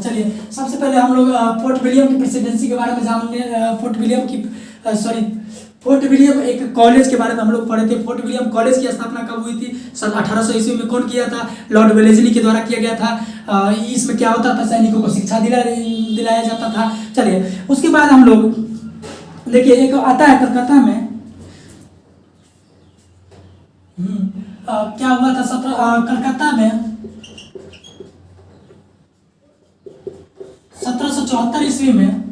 चलिए सबसे पहले हम लोग फोर्ट विलियम की प्रेसिडेंसी के बारे में जानने, फोर्ट विलियम एक कॉलेज के बारे में हम लोग पढ़े थे। फोर्ट विलियम कॉलेज की स्थापना कब हुई थी? सन 1800 ईस्वी में। कौन किया था? लॉर्ड वेलेस्ली के द्वारा किया गया था। इसमें क्या होता था? सैनिकों को शिक्षा दिलाया जाता था। चलिए उसके बाद हम लोग देखिए, एक आता है कलकत्ता में, क्या हुआ था? कलकत्ता में 1774 ईस्वी में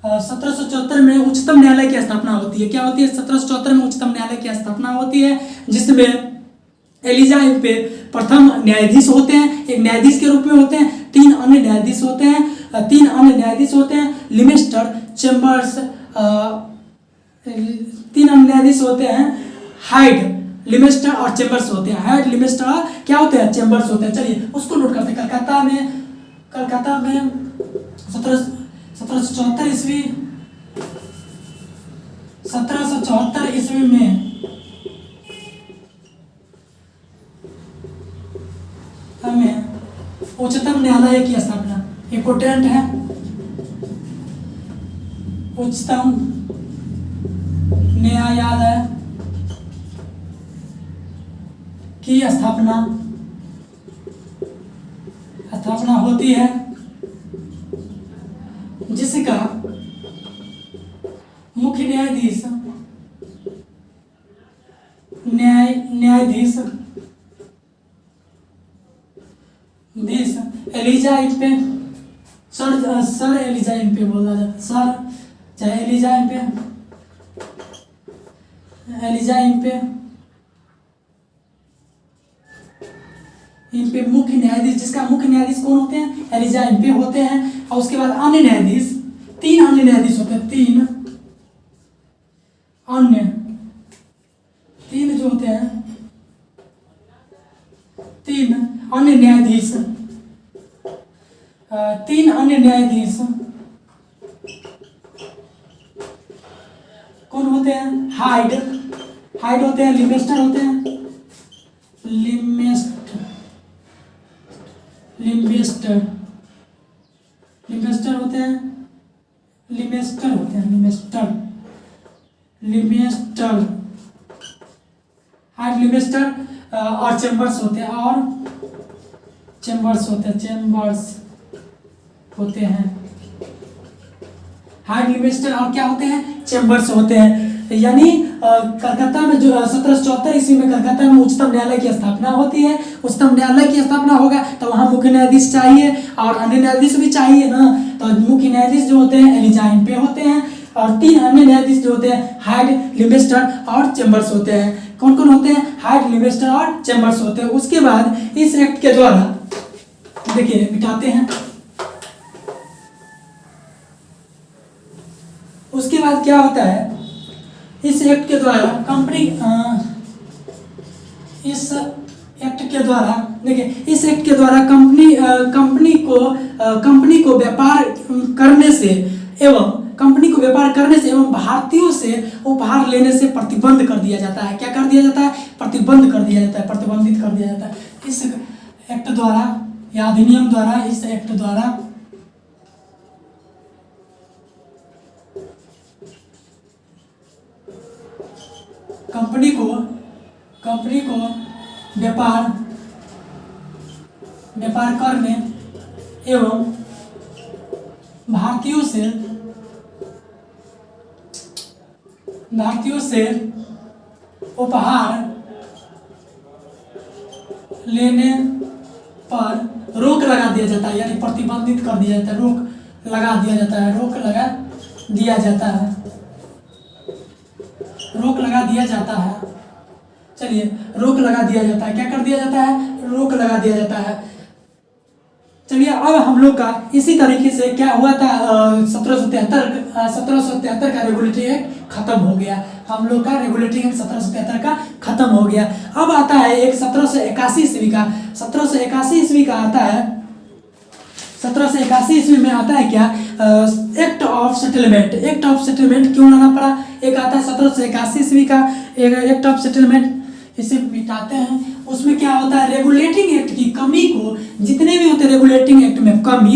1774 में उच्चतम न्यायालय की स्थापना होती है। क्या होती है? 1774 में उच्चतम न्यायालय की स्थापना होती है, जिसमें एलिजा पे प्रथम न्यायाधीश होते हैं। एक न्यायाधीश के रूप में होते हैं, तीन अन्य न्यायाधीश होते हैं। लिमेस्टर, चेम्बर्स, तीन अन्य न्यायाधीश होते हैं। हाइड, लिमेस्टर और चेम्बर्स होते हैं। हाइड, लिमेस्टर और क्या होते हैं? चेम्बर्स होते हैं। चलिए उसको नोट करते हैं। कलकत्ता में 1774 ईस्वी 1774 ईस्वी में हमें उच्चतम न्यायालय की स्थापना इम्पोर्टेंट है। उच्चतम न्यायालय की स्थापना होती है, जिसका मुख्य न्यायाधीश Elijah Impey, sir Elijah Impey बोला जाता है। सर चाहे एलिजा इम्पे मुख्य न्यायाधीश, जिसका मुख्य न्यायाधीश कौन होते हैं? एलिजा इम्पे होते हैं। और उसके बाद अन्य न्यायाधीश, तीन अन्य न्यायाधीश होते हैं। तीन जो होते हैं, तीन अन्य न्यायाधीश कौन होते हैं? हाइड होते हैं, लिमेस्टर होते हैं, लिमेस्टर होते हैं, हाइड, लिमेस्टर और चेम्बर्स होते हैं, हाइड, लिमेस्टर और क्या होते हैं? चेम्बर्स होते हैं। यानी कलकत्ता में जो 1774 ईस्वी में कलकत्ता में उच्चतम न्यायालय की स्थापना होती है। उच्चतम न्यायालय की स्थापना होगा तो वहाँ मुख्य न्यायाधीश चाहिए और अन्य न्यायाधीश भी चाहिए ना। तो मुख्य न्यायाधीश जो होते हैं एलिजा इम्पे होते हैं, और तीन अन्य न्यायाधीश जो होते हैं हाइड, लिमेस्टर और चेम्बर्स होते हैं। कौन कौन होते हैं? हाइड, लिमेस्टर और चेम्बर्स होते हैं। उसके बाद इस एक्ट के द्वारा देखिए मिटाते हैं। उसके बाद क्या होता है? इस एक्ट के द्वारा इस एक्ट के द्वारा कंपनी को व्यापार करने से एवं भारतीयों से उपहार लेने से प्रतिबंध कर दिया जाता है। क्या कर दिया जाता है? प्रतिबंधित कर दिया जाता है। इस एक्ट द्वारा या अधिनियम द्वारा, इस एक्ट द्वारा कंपनी को व्यापार करने एवं भारतीयों से उपहार लेने पर रोक लगा दिया जाता है। यानी प्रतिबंधित कर दिया जाता है, रोक लगा दिया जाता है। चलिए रोक लगा दिया जाता है। क्या कर दिया जाता है? रोक लगा दिया जाता है। चलिए अब हम लोग का इसी तरीके से क्या हुआ था, 1773 का रेगुलेटरी एक्ट खत्म हो गया। हम लोग का रेगुलेटरी एक्ट 1773 का खत्म हो गया। अब आता है एक 1781 ईस्वी का। 1781 ईस्वी का आता है, 1781 ईस्वी में आता है क्या, act of settlement. Act of settlement क्यों लाना पड़ा? एक आता है 1781 ईस्वी का एक एक्ट ऑफ सेटलमेंट, इसे मिटाते हैं। उसमें क्या होता है, रेगुलेटिंग एक्ट की कमी को, जितने भी होते हैं रेगुलेटिंग एक्ट में कमी,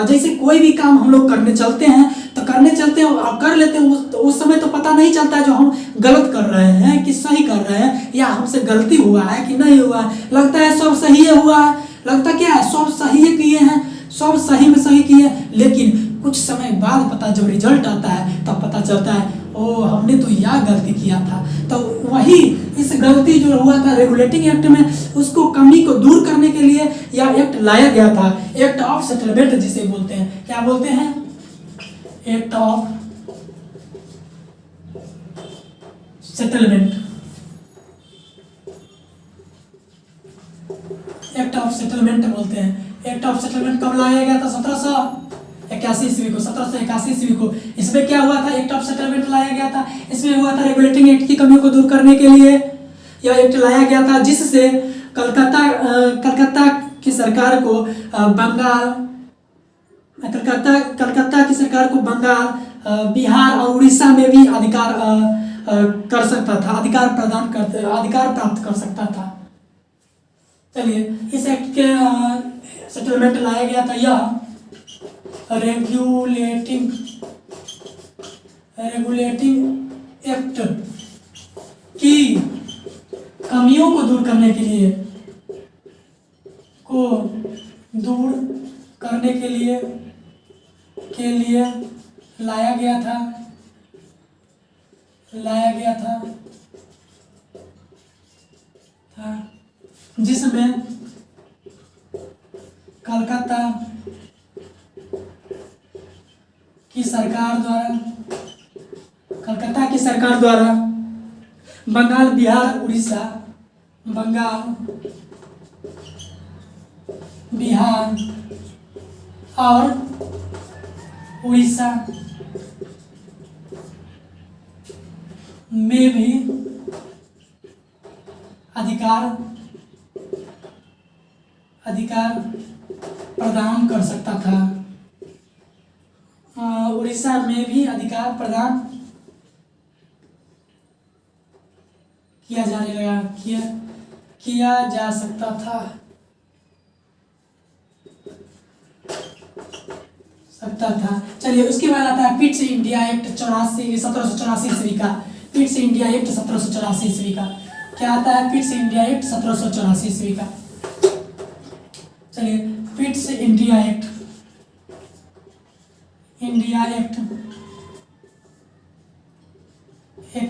जैसे कोई भी काम हम लोग करने चलते हैं तो करने चलते हैं और कर लेते हैं, उस समय तो पता नहीं चलता है जो हम गलत कर रहे हैं कि सही कर रहे हैं, या हमसे गलती हुआ है कि नहीं हुआ है। लगता है सब सही हुआ है, लगता क्या है सब सही किए हैं, सब सही में सही किए, लेकिन कुछ समय बाद पता, जब रिजल्ट आता है तब पता चलता है ओ हमने तो यह गलती किया था। तो वही इस गलती जो हुआ था रेगुलेटिंग एक्ट में, उसको कमी को दूर करने के लिए यह एक्ट लाया गया था, एक्ट ऑफ सेटलमेंट जिसे बोलते हैं। क्या बोलते हैं? Act of settlement. Act of settlement बोलते हैं। एक्ट ऑफ सेटलमेंट कब लाया गया था? 1781 ईस्वी को। 1781 ईस्वी को इसमें क्या हुआ था, एक्ट ऑफ सेटलमेंट लाया गया था। इसमें हुआ था रेगुलेटिंग एक्ट की कमियों को दूर करने के लिए यह एक्ट लाया गया था, जिससे कलकत्ता की सरकार को कलकत्ता की सरकार को बंगाल, बिहार और उड़ीसा में भी अधिकार कर सकता था, अधिकार प्राप्त कर सकता था। चलिए इस एक्ट के सेटलमेंट लाया गया था, यह रेगुलेटिंग एक्ट की कमियों को दूर करने के लिए लाया गया था जिसमें कलकत्ता की सरकार द्वारा बंगाल, बिहार, और उड़ीसा में भी अधिकार प्रदान कर सकता था। उड़ीसा में भी अधिकार प्रदान किया जा सकता था। चलिए उसके बाद आता है पिट्स इंडिया एक्ट 1784 ईस्वी का। पिट्स इंडिया एक्ट 1784 ईस्वी का क्या आता है? पिट्स इंडिया एक्ट 1784 ईस्वी का। चलिए पिट्स इंडिया एक्ट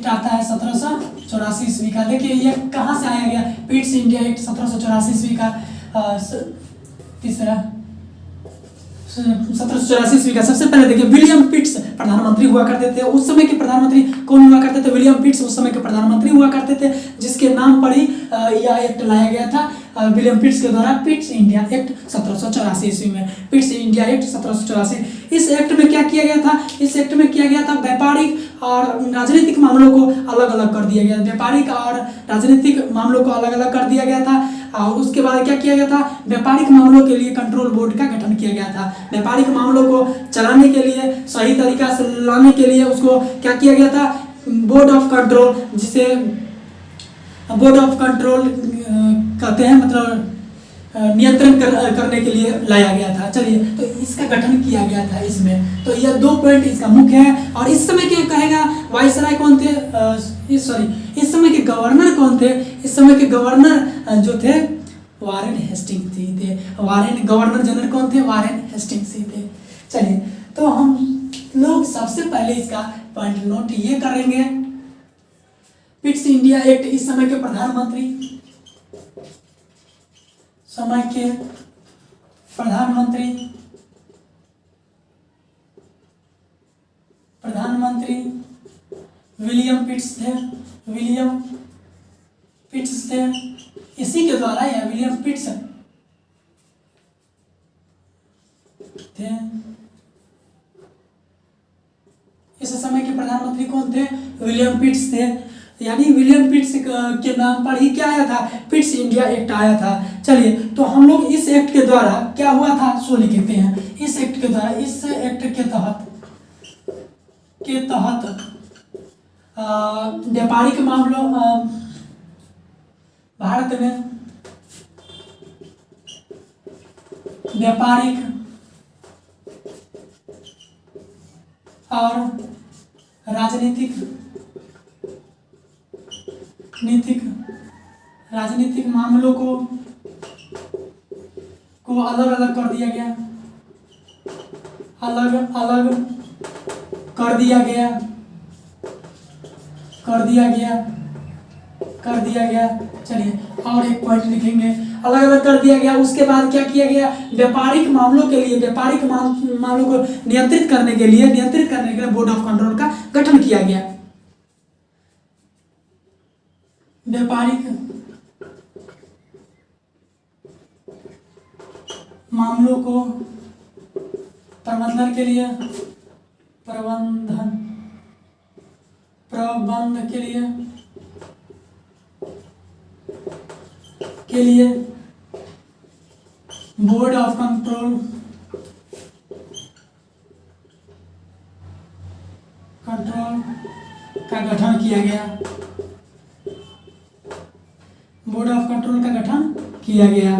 आता है 1784 ईस्वी का। देखिए ये कहाँ से आया गया? पिट्स इंडिया एक्ट 1784 ईस्वी का। तीसरा 1784 ईस्वी का। सबसे पहले देखिए विलियम पिट्स प्रधानमंत्री हुआ करते थे। उस समय के प्रधानमंत्री कौन हुआ करते थे? विलियम पिट्स उस समय के प्रधानमंत्री हुआ करते थे, जिसके नाम पर ही यह एक्ट लाया गया था विलियम पिट्स के द्वारा। पिट्स इंडिया एक्ट 1784 ईस्वी में, पिट्स इंडिया एक्ट 1784। इस एक्ट में क्या किया गया था? इस एक्ट में किया गया था व्यापारिक और राजनीतिक मामलों को अलग अलग कर दिया गया। व्यापारिक और राजनीतिक मामलों को अलग अलग कर दिया गया था। और उसके बाद क्या किया गया था? व्यापारिक मामलों के लिए कंट्रोल बोर्ड का गठन किया गया था। व्यापारिक मामलों को चलाने के लिए, सही तरीका से लाने के लिए उसको क्या किया गया था? बोर्ड ऑफ कंट्रोल, जिसे बोर्ड ऑफ कंट्रोल कहते हैं, मतलब नियंत्रण करने के लिए लाया गया था। चलिए तो इसका गठन किया गया था इसमें। तो यह 2 पॉइंट इसका मुख्य है। और इस समय क्या कहेगा? वाइसराय कौन थे? इस समय के गवर्नर कौन थे? इस समय के गवर्नर जो थे वारेन हेस्टिंग्स ही थे। गवर्नर जनरल कौन थे? वारेन हेस्टिंग्स ही थे। चलिए तो हम लोग सबसे पहले इसका पॉइंट नोट ये करेंगे, पिट्स इंडिया एक्ट इस समय के प्रधानमंत्री विलियम पिट्स थे। इसी के द्वारा या विलियम पिट्स थे। इस समय के प्रधानमंत्री कौन थे? विलियम पिट्स थे। यानी विलियम पिट्स के नाम पर ही क्या आया था? पिट्स इंडिया एक्ट आया था। चलिए, तो हम लोग इस एक्ट के द्वारा क्या हुआ था सो लिखते हैं। इस एक्ट के द्वारा, इस एक्ट के तहत व्यापारिक मामलों भारत में व्यापारिक और राजनीतिक मामलों को अलग अलग कर दिया गया, अलग अलग कर दिया गया। चलिए, और एक पॉइंट लिखेंगे, अलग अलग कर दिया गया। उसके बाद क्या किया गया? व्यापारिक मामलों को नियंत्रित करने के लिए बोर्ड ऑफ कंट्रोल का गठन किया गया। व्यापारिक मामलों को प्रबंधन के लिए बोर्ड ऑफ कंट्रोल का गठन किया गया। बोर्ड ऑफ कंट्रोल का गठन किया गया।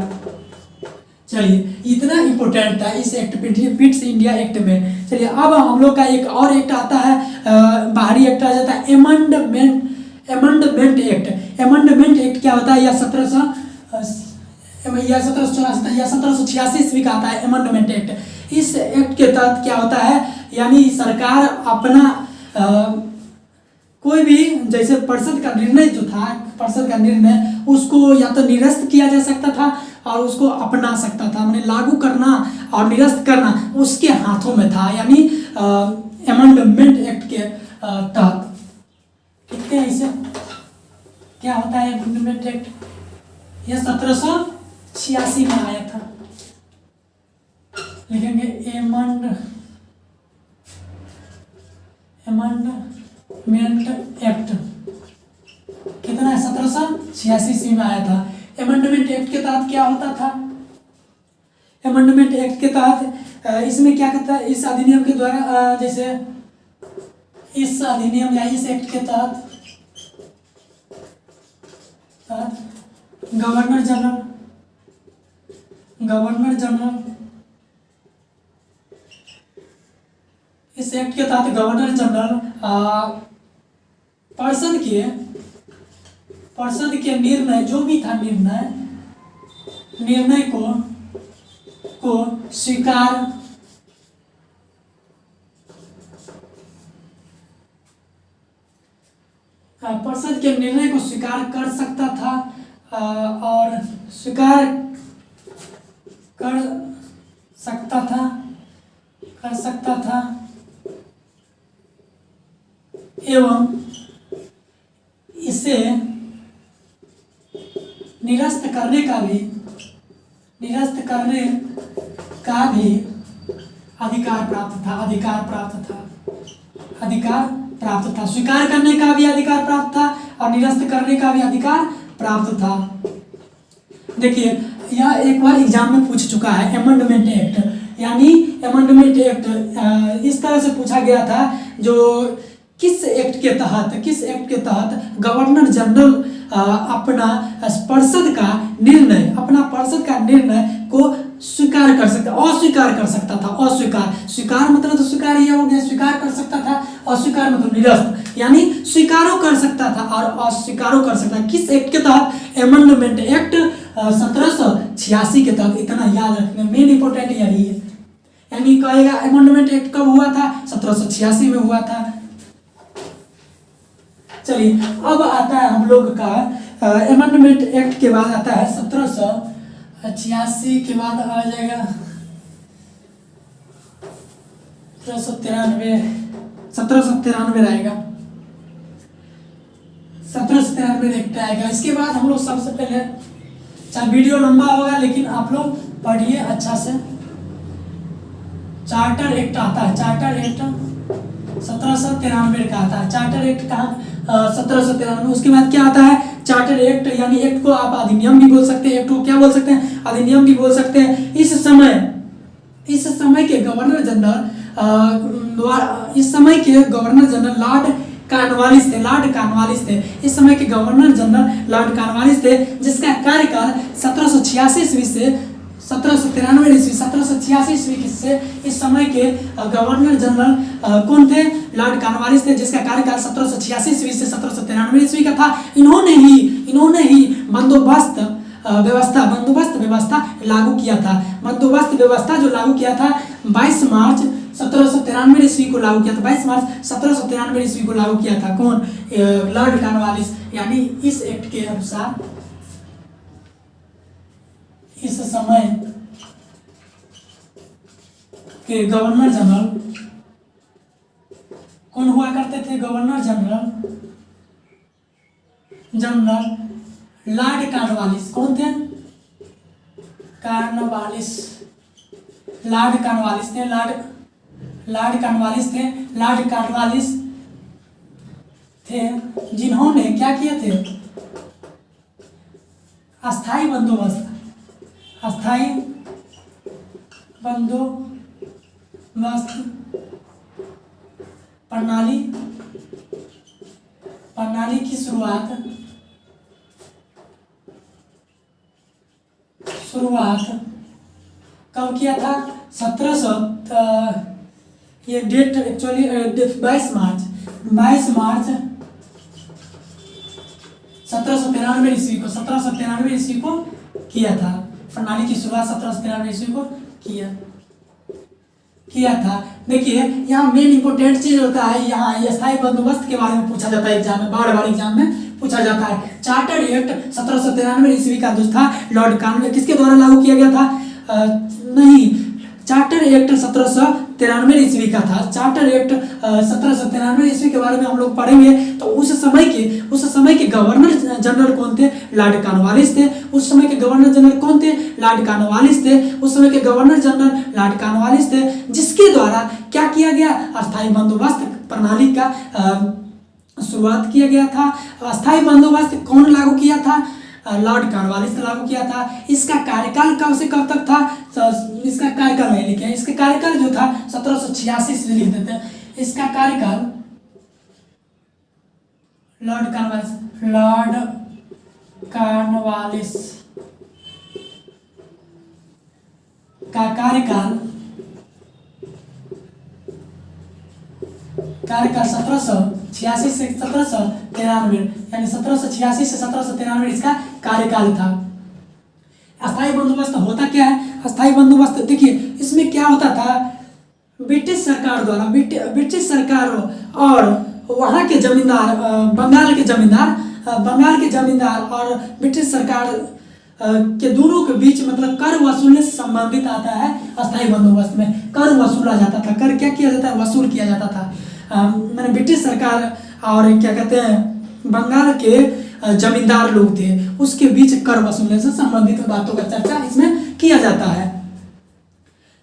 चलिए, इतना इंपॉर्टेंट था इस एक्ट, पिट्स इंडिया एक्ट में। चलिए, अब हम लोग का एक और एक्ट आता है, बाहरी एक्ट आ जाता है, एमेंडमेंट एक्ट। एमेंडमेंट एक्ट क्या होता है? यह 1784 या 1786 ईस्वी का आता है एमेंडमेंट एक्ट। इस एक्ट के तहत क्या होता है? यानी सरकार अपना कोई भी, जैसे परिषद का निर्णय जो था, परिषद का निर्णय उसको या तो निरस्त किया जा सकता था और उसको अपना सकता था, मैंने लागू करना और निरस्त करना उसके हाथों में था। यानी एमेंडमेंट एक्ट के तहत कितने ऐसे क्या होता है एमेंडमेंट एक्ट? यह 1786 में आया था। लिखेंगे एमेंडमेंट एक्ट कितना है? 1786 ईस्वी में आया था। एमेंडमेंट एक्ट के तहत क्या होता था? एमेंडमेंट एक्ट के तहत इसमें क्या कहता है? इस अधिनियम के द्वारा, जैसे इस अधिनियम या इस एक्ट के तहत गवर्नर जनरल इस एक्ट के तहत गवर्नर जनरल परिषद के निर्णय, जो भी था निर्णय को स्वीकार परिषद के निर्णय को स्वीकार कर सकता था और स्वीकार कर सकता था एवं इसे निरस्त करने का भी अधिकार प्राप्त था। स्वीकार करने का भी अधिकार प्राप्त था और निरस्त करने का भी अधिकार प्राप्त था। देखिए, यह एक बार एग्जाम में पूछ चुका है एमेंडमेंट एक्ट। यानी एमेंडमेंट एक्ट इस तरह से पूछा गया था, जो किस एक्ट के तहत गवर्नर जनरल अपना परिषद का निर्णय को स्वीकार कर सकता, अस्वीकार कर सकता था। स्वीकार मतलब तो स्वीकार यह हो गया, स्वीकार कर सकता था। अस्वीकार मतलब निरस्त, यानी स्वीकारो कर सकता था और अस्वीकारो कर सकता था। किस एक्ट के तहत? एमेंडमेंट एक्ट 1786 के तहत। इतना याद रखना, मेन इंपॉर्टेंट यही है। यानी कहेगा एमेंडमेंट एक्ट कब हुआ था? 1786 में हुआ था। चलिए, अब आता है हम लोग का एमेंडमेंट एक्ट के बाद आता है 1786 के बाद आ जाएगा 1793 आएगा। 1793 एक्ट आएगा। इसके बाद हम लोग सबसे पहले, चाहे वीडियो लंबा होगा लेकिन आप लोग पढ़िए अच्छा से। चार्टर एक्ट आता है, चार्टर एक्ट 1793 का आता है। चार्टर एक्ट कहाँ 1793। उसके बाद क्या आता है, चार्टर एक्ट, यानी एक्ट को आप अधिनियम भी बोल सकते हैं, एक्ट को क्या बोल सकते हैं, अधिनियम भी बोल सकते हैं। इस समय के गवर्नर जनरल लॉर्ड कॉर्नवालिस थे, इस समय के गवर्नर जनरल लॉर्ड कॉर्नवालिस थे, जिसका कार्यकाल 1786 ईस्वी से 1786 ईस्वी से इस समय के गवर्नर जनरल कौन थे, लॉर्ड कॉर्नवालिस थे, जिसका कार्यकाल 1786 ईस्वी से 1793 ईस्वी का था। इन्होंने ही बंदोबस्त व्यवस्था लागू किया था। बंदोबस्त व्यवस्था जो लागू किया था 22 मार्च 1793 ईस्वी को लागू किया था। 22 मार्च 1793 ईस्वी को लागू किया था। कौन, लॉर्ड कॉर्नवालिस। यानी इस एक्ट के अनुसार इस समय के गवर्नर जनरल कौन हुआ करते थे, गवर्नर जनरल लॉर्ड कॉर्नवालिस। कौन थे, कॉर्नवालिस, लॉर्ड कॉर्नवालिस थे, लॉर्ड कॉर्नवालिस थे, जिन्होंने क्या किए थे, अस्थाई बंदोबस्त प्रणाली की शुरुआत कब किया था, 1700, ये डेट एक्चुअली 22 मार्च 1793 ईस्वी को किया था। प्रणाली की शुरुआत 1793 ईस्वी को किया था। देखिए यहाँ मेन इंपोर्टेंट चीज होता है, यहाँ स्थायी बंदोबस्त के बारे में पूछा जाता है एग्जाम में, बार एग्जाम में पूछा जाता है। चार्टर एक्ट 1793 ईस्वी का जो था लॉर्ड कॉर्नवालिस किसके द्वारा लागू किया गया था, नहीं, चार्टर एक्ट 1793 ईस्वी का था। चार्टर एक्ट 1793 ईस्वी के बारे में हम लोग पढ़ेंगे। तो उस समय के गवर्नर जनरल कौन थे, लॉर्ड कॉर्नवालिस थे। उस समय के गवर्नर जनरल कौन थे, लॉर्ड कॉर्नवालिस थे। उस समय के गवर्नर जनरल लॉर्ड कॉर्नवालिस थे, जिसके द्वारा क्या किया गया, अस्थायी बंदोबस्त प्रणाली का शुरुआत किया गया था। अस्थायी बंदोबस्त कौन लागू किया था, लॉर्ड कॉर्नवालिस ने लागू किया था। इसका कार्यकाल कब से कब तक था, इसका कार्यकाल नहीं लिखा है, इसका कार्यकाल जो था 1786 से लिख देते हैं। इसका कार्यकाल लॉर्ड कॉर्नवालिस का कार्यकाल 1786 से 1793, यानी 1786 से 1793 इसका कार्यकाल था। अस्थायी बंदोबस्त होता क्या है, अस्थायी बंदोबस्त देखिए इसमें क्या होता था, ब्रिटिश सरकार और वहाँ के जमींदार, बंगाल के जमींदार और ब्रिटिश सरकार के दोनों के बीच मतलब कर वसूलने से संबंधित आता है। अस्थायी बंदोबस्त में कर वसूला जाता था। कर क्या किया जाता है, वसूल किया जाता था। मैंने ब्रिटिश सरकार और क्या कहते हैं बंगाल के जमींदार लोग थे, उसके बीच कर वसूलने से संबंधित बातों का चर्चा इसमें किया जाता है।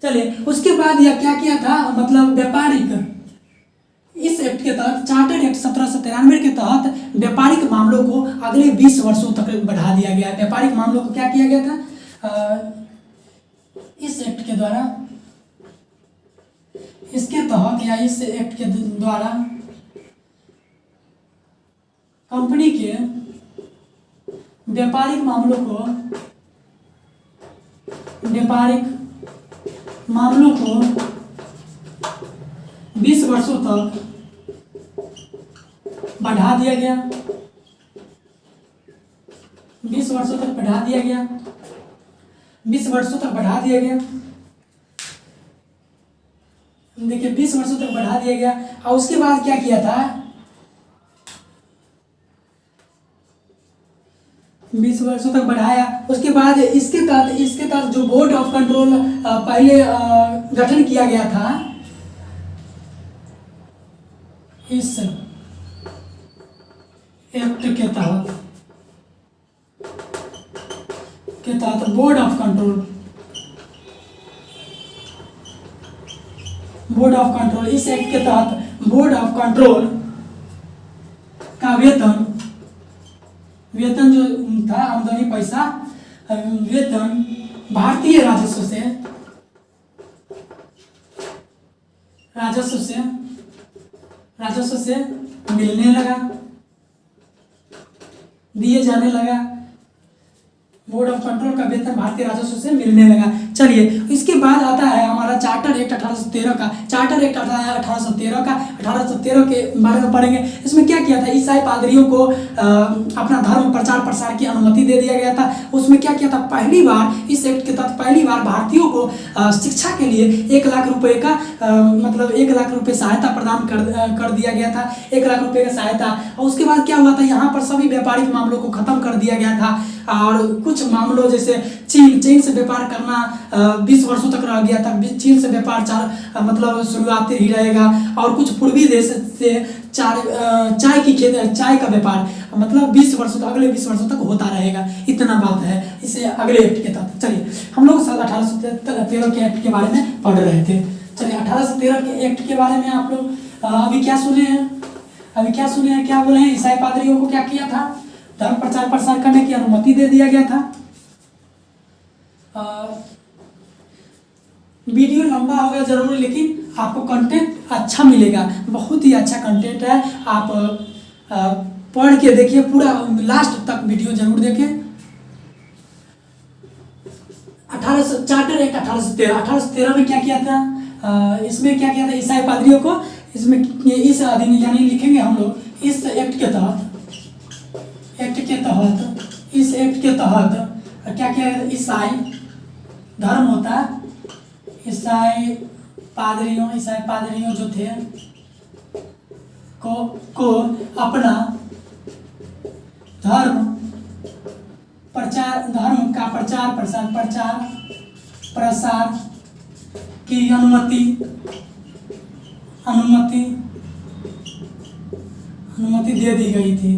चलिए उसके बाद यह क्या किया था, मतलब व्यापारिक, इस एक्ट के तहत चार्टर एक्ट 1793 के तहत व्यापारिक मामलों को अगले 20 वर्षों तक बढ़ा दिया गया। व्यापारिक मामलों को क्या किया गया था, इस एक्ट के द्वारा, इसके तहत या इस एक्ट के द्वारा कंपनी के व्यापारिक मामलों को 20 वर्षों तक बढ़ा दिया गया। 20 वर्षों तक बढ़ा दिया गया। 20 वर्षों तक बढ़ा दिया गया। देखिए 20 वर्षों तक बढ़ा दिया गया। और उसके बाद क्या किया था, 20 वर्षों तक बढ़ाया। उसके बाद इसके तहत जो बोर्ड ऑफ कंट्रोल पहले गठन किया गया था, इस एक्ट के तहत board of control board of control, इस एक्ट के तहत बोर्ड ऑफ कंट्रोल का वेतन जो था आमदनी पैसा वेतन भारतीय राजस्व से मिलने लगा, दिए जाने लगा। बोर्ड ऑफ कंट्रोल का वेतन भारतीय राजस्व से मिलने लगा। चलिए, इसके बाद आता है हमारा चार्टर एक्ट 1813 का। चार्टर एक्ट 1813 का 1813 के बारे में पढ़ेंगे। इसमें क्या किया था, ईसाई पादरियों को अपना धर्म प्रचार प्रसार की अनुमति दे दिया गया था। उसमें क्या किया था, पहली बार इस एक्ट के तहत पहली बार भारतीयों को शिक्षा के लिए 1 लाख रुपए का मतलब 1 लाख रुपए सहायता प्रदान कर दिया गया था। 1 लाख रुपए का सहायता। और उसके बाद क्या हुआ था, यहाँ पर सभी व्यापारिक मामलों को खत्म कर दिया गया था। और कुछ मामलों जैसे चीन से व्यापार करना 20 वर्षों तक रह गया था। चीन से व्यापार मतलब शुरुआती ही रहेगा। और कुछ पूर्वी देश से चाय का व्यापार मतलब 20 वर्षों तक, अगले 20 वर्षों तक होता रहेगा। इतना बात है इसे अगले एक्ट के तहत। चलिए, हम लोग 1813 के एक्ट के बारे में पढ़ रहे थे। चलिए, 1813 के एक्ट के बारे में आप लोग अभी क्या सुने हैं, क्या बोले हैं, ईसाई पादरियों को क्या किया था, धर्म प्रचार प्रसार करने की अनुमति दे दिया गया था। वीडियो लंबा होगा जरूर, लेकिन आपको कंटेंट अच्छा मिलेगा। बहुत ही अच्छा कंटेंट है। आप पढ़ के देखिए, पूरा लास्ट तक वीडियो जरूर देखें। चार्टर एक्ट 1813 में क्या किया था, इसमें क्या किया था, ईसाई पादरियों को इसमें इस अधिनियम यानी लिखेंगे हम लोग इस एक्ट के तहत क्या किया गया, ईसाई धर्म होता है, ईसाई पादरियों जो थे को अपना धर्म का प्रचार प्रसार की अनुमति दे दी गई थी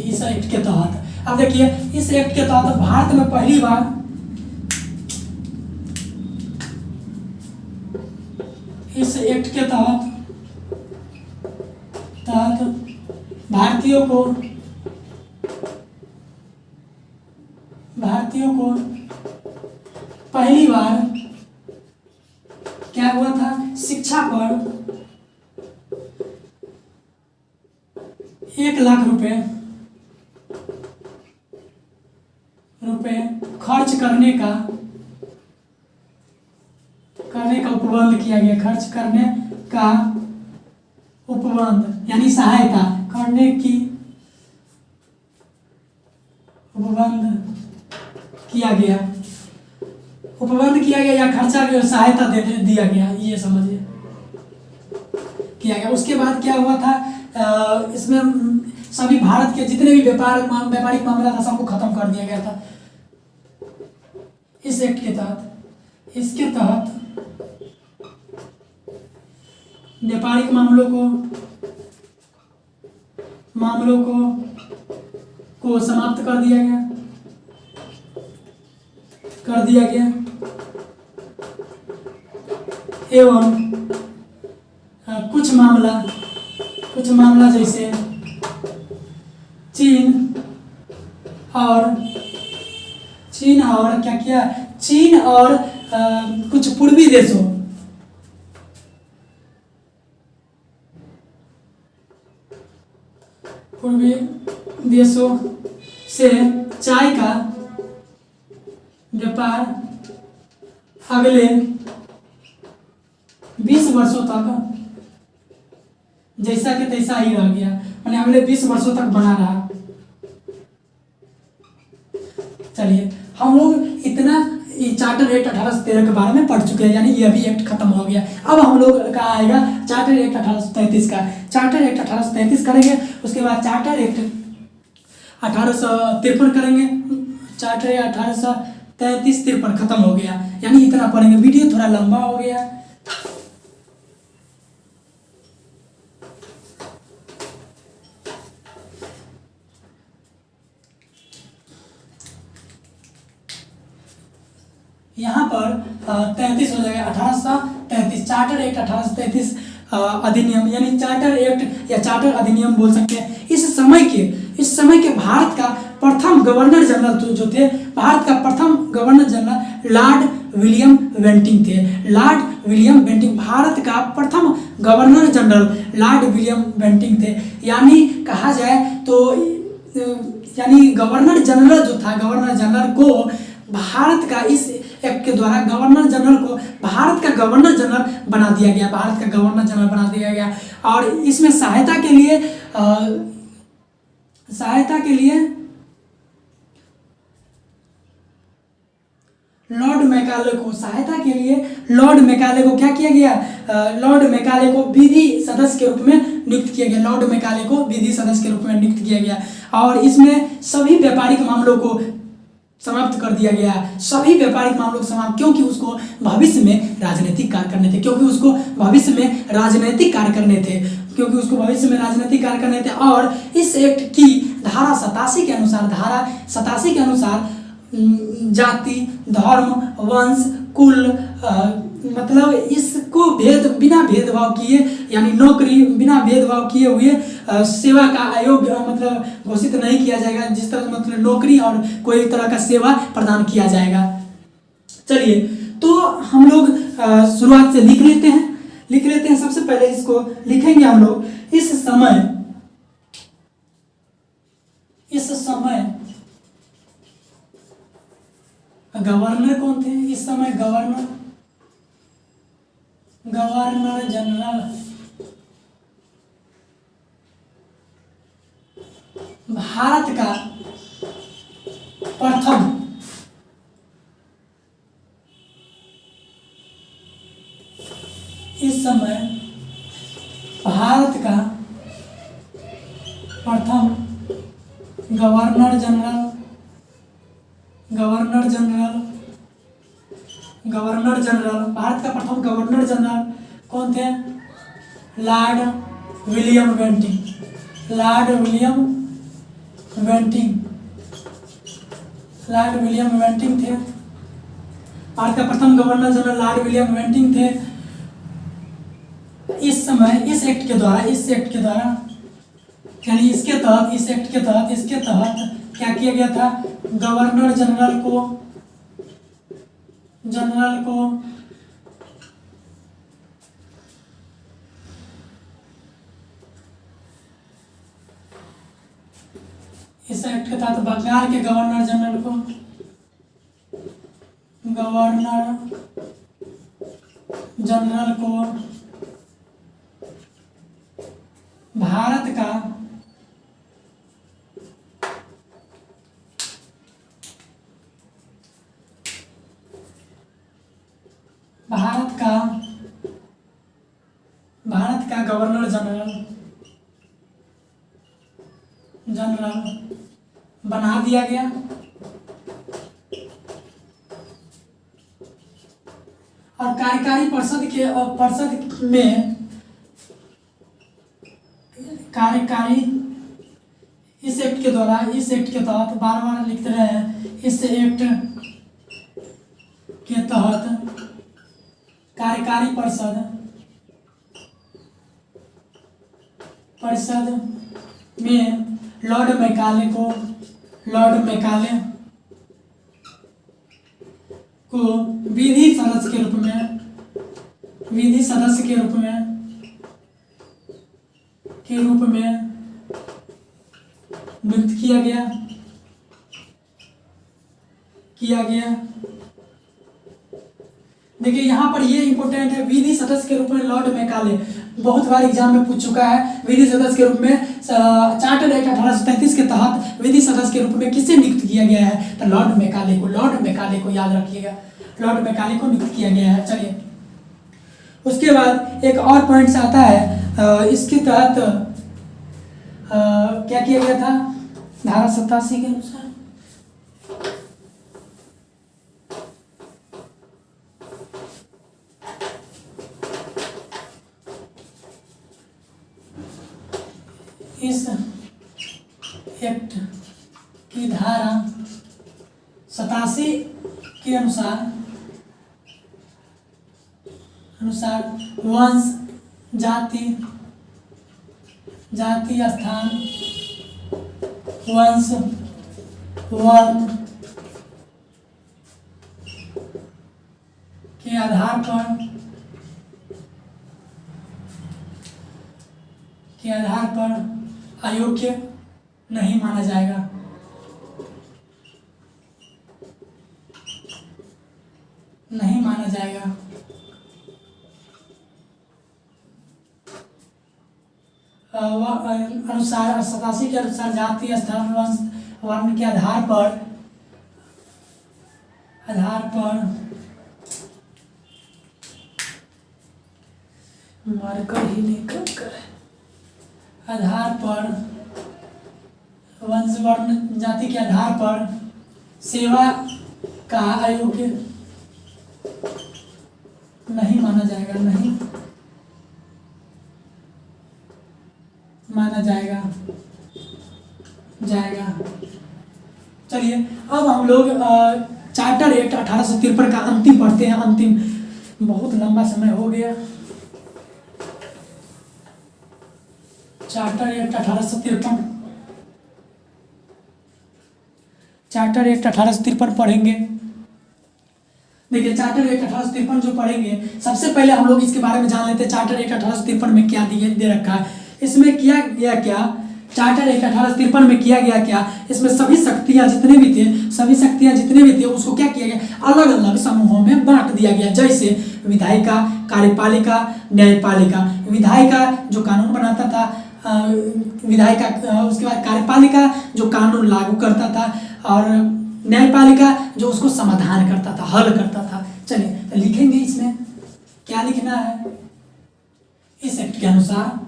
इस एक्ट के तहत। अब देखिए, इस एक्ट के तहत भारत में पहली बार इस एक्ट के तहत भारतीयों को पहली बार क्या हुआ था, शिक्षा पर 1 लाख रुपए खर्च करने का उपबंध किया गया। खर्च करने का उपबंध यानी सहायता करने की उपबंध किया गया या खर्चा सहायता दिया गया, ये समझिए किया गया। उसके बाद क्या हुआ था, इसमें सभी भारत के जितने भी व्यापारिक मामला था सबको खत्म कर दिया गया था इस एक्ट के तहत। इसके तहत व्यापारिक मामलों को समाप्त कर दिया गया एवं कुछ मामला जैसे चीन और कुछ पूर्वी देशों से चाय का व्यापार अगले 20 वर्षों तक जैसा कि तैसा ही रह गया, माने अगले 20 वर्षों तक बना रहा। चलिए, हम लोग इतना चार्टर एक्ट 1813 के बारे में पढ़ चुके हैं, यानी ये अभी एक्ट खत्म हो गया। अब हम लोग का आएगा चार्टर एक्ट 1833 का। चार्टर एक्ट 1833 करेंगे, उसके बाद चार्टर एक्ट 1853 करेंगे। चार्टर एक्ट 1833-53 खत्म हो गया, यानी इतना पढ़ेंगे। वीडियो थोड़ा लंबा हो गया। यहाँ पर 33 हो जाएगा, 1833, चार्टर एक्ट 1833 अधिनियम, यानी चार्टर एक्ट या चार्टर अधिनियम बोल सकते हैं। इस समय के भारत का प्रथम गवर्नर जनरल जो थे, भारत का प्रथम governor general Lord William Bentinck थे। लॉर्ड विलियम बेंटिंक भारत का प्रथम governor general Lord William Bentinck थे। यानी कहा जाए तो यानी गवर्नर जनरल जो था, गवर्नर जनरल को भारत का इस एक्ट के द्वारा गवर्नर जनरल को भारत का गवर्नर जनरल बना दिया गया, भारत का गवर्नर जनरल बना दिया गया। और इसमें सहायता के लिए लॉर्ड मैकाले को क्या किया गया, लॉर्ड मैकाले को विधि सदस्य के रूप में नियुक्त किया गया, लॉर्ड मैकाले को विधि सदस्य के रूप में नियुक्त किया गया। और इसमें सभी व्यापारिक मामलों को समाप्त कर दिया गया, सभी व्यापारिक मामलों को समाप्त, क्योंकि उसको भविष्य में राजनीतिक कार्य करने थे, और इस एक्ट की धारा 87 के अनुसार जाति, धर्म, वंश, कुल, मतलब इसको बिना भेदभाव किए, यानी नौकरी बिना भेदभाव किए हुए सेवा का आयोग मतलब घोषित नहीं किया जाएगा, जिस तरह मतलब नौकरी और कोई तरह का सेवा प्रदान किया जाएगा। चलिए, तो हम लोग शुरुआत से लिख लेते हैं। सबसे पहले इसको लिखेंगे हम लोग। इस समय गवर्नर कौन थे? इस समय गवर्नर जनरल भारत का प्रथम गवर्नर जनरल भारत का प्रथम गवर्नर जनरल कौन थे? लॉर्ड विलियम बेंटिंक थे। भारत का प्रथम governor general Lord William Bentinck थे। इस समय इस एक्ट के द्वारा यानी इसके तहत क्या किया गया था? गवर्नर जनरल को इस एक्ट के तहत बंगाल के गवर्नर जनरल को भारत का गवर्नर जनरल बना दिया गया। और कार्यकारी इस एक्ट के तहत बार लिखते रहे हैं, इस एक्ट के तहत कार्यकारी परिषद में लॉर्ड मैकाले को विधि सदस्य के रूप में नियुक्त किया गया। देखिए यहाँ पर ये इंपॉर्टेंट है, विधि सदस्य के रूप में लॉर्ड मैकाले बहुत बार एग्जाम में पूछ चुका है। विधि सदस्य के रूप में चार्टर एक्ट 1833 के तहत विधि सदस्य के रूप में किसे नियुक्त किया गया है? तो लॉर्ड मैकाले को याद रखिएगा, लॉर्ड मैकाले को नियुक्त किया गया है। चलिए, उसके बाद एक और पॉइंट आता है, इसके तहत क्या किया गया था? धारा 87 के अनुसार इस एक्ट की धारा 87 के अनुसार अनुसार वंश, जाति, जाति स्थान, वंश, वर्ण के आधार पर अयोग्य नहीं माना जाएगा। नहीं माना जाएगा। अनुसार 87 के अनुसार जाति, स्थान, वंश, वर्ण के आधार पर मार्कर ही नहीं कब कर आधार पर वंश, वर्ण, जाति के आधार पर सेवा का अयोग्य नहीं माना जाएगा। नहीं माना जाएगा। चलिए अब हम लोग चार्टर एक्ट 1853 का अंतिम पढ़ते हैं। अंतिम, बहुत लंबा समय हो गया। चार्टर एक्ट 1853 पढ़ेंगे। देखिए चार्टर एक्ट 1853 जो पढ़ेंगे, सबसे पहले हम लोग इसके बारे में जान लेते हैं चार्टर एक्ट 1853 में क्या दे रखा है। इसमें किया गया क्या, चार्टर एक्ट 1853 में किया गया क्या, इसमें सभी शक्तियाँ जितने भी थे उसको क्या किया गया, अलग अलग समूहों में बांट दिया गया। जैसे विधायिका, कार्यपालिका, न्यायपालिका। विधायिका जो कानून बनाता था, विधायिका, उसके बाद कार्यपालिका जो कानून लागू करता था, और न्यायपालिका जो उसको समाधान करता था, हल करता था। चलिए तो लिखेंगे इसमें क्या लिखना है। इस एक्ट के अनुसार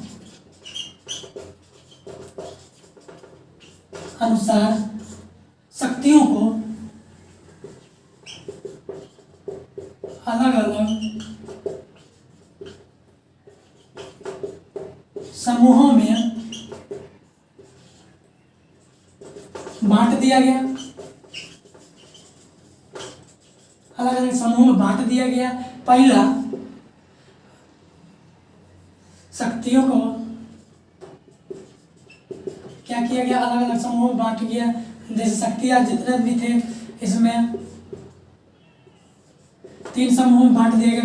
शक्तियों को अलग अलग समूहों में बांट दिया गया। अलग अलग समूह में बांट दिया गया। पहला, शक्तियों को क्या किया गया, अलग अलग समूह में बांट गया। जैसे शक्तियां जितने भी थे इसमें 3 समूह में बांट दिया गया।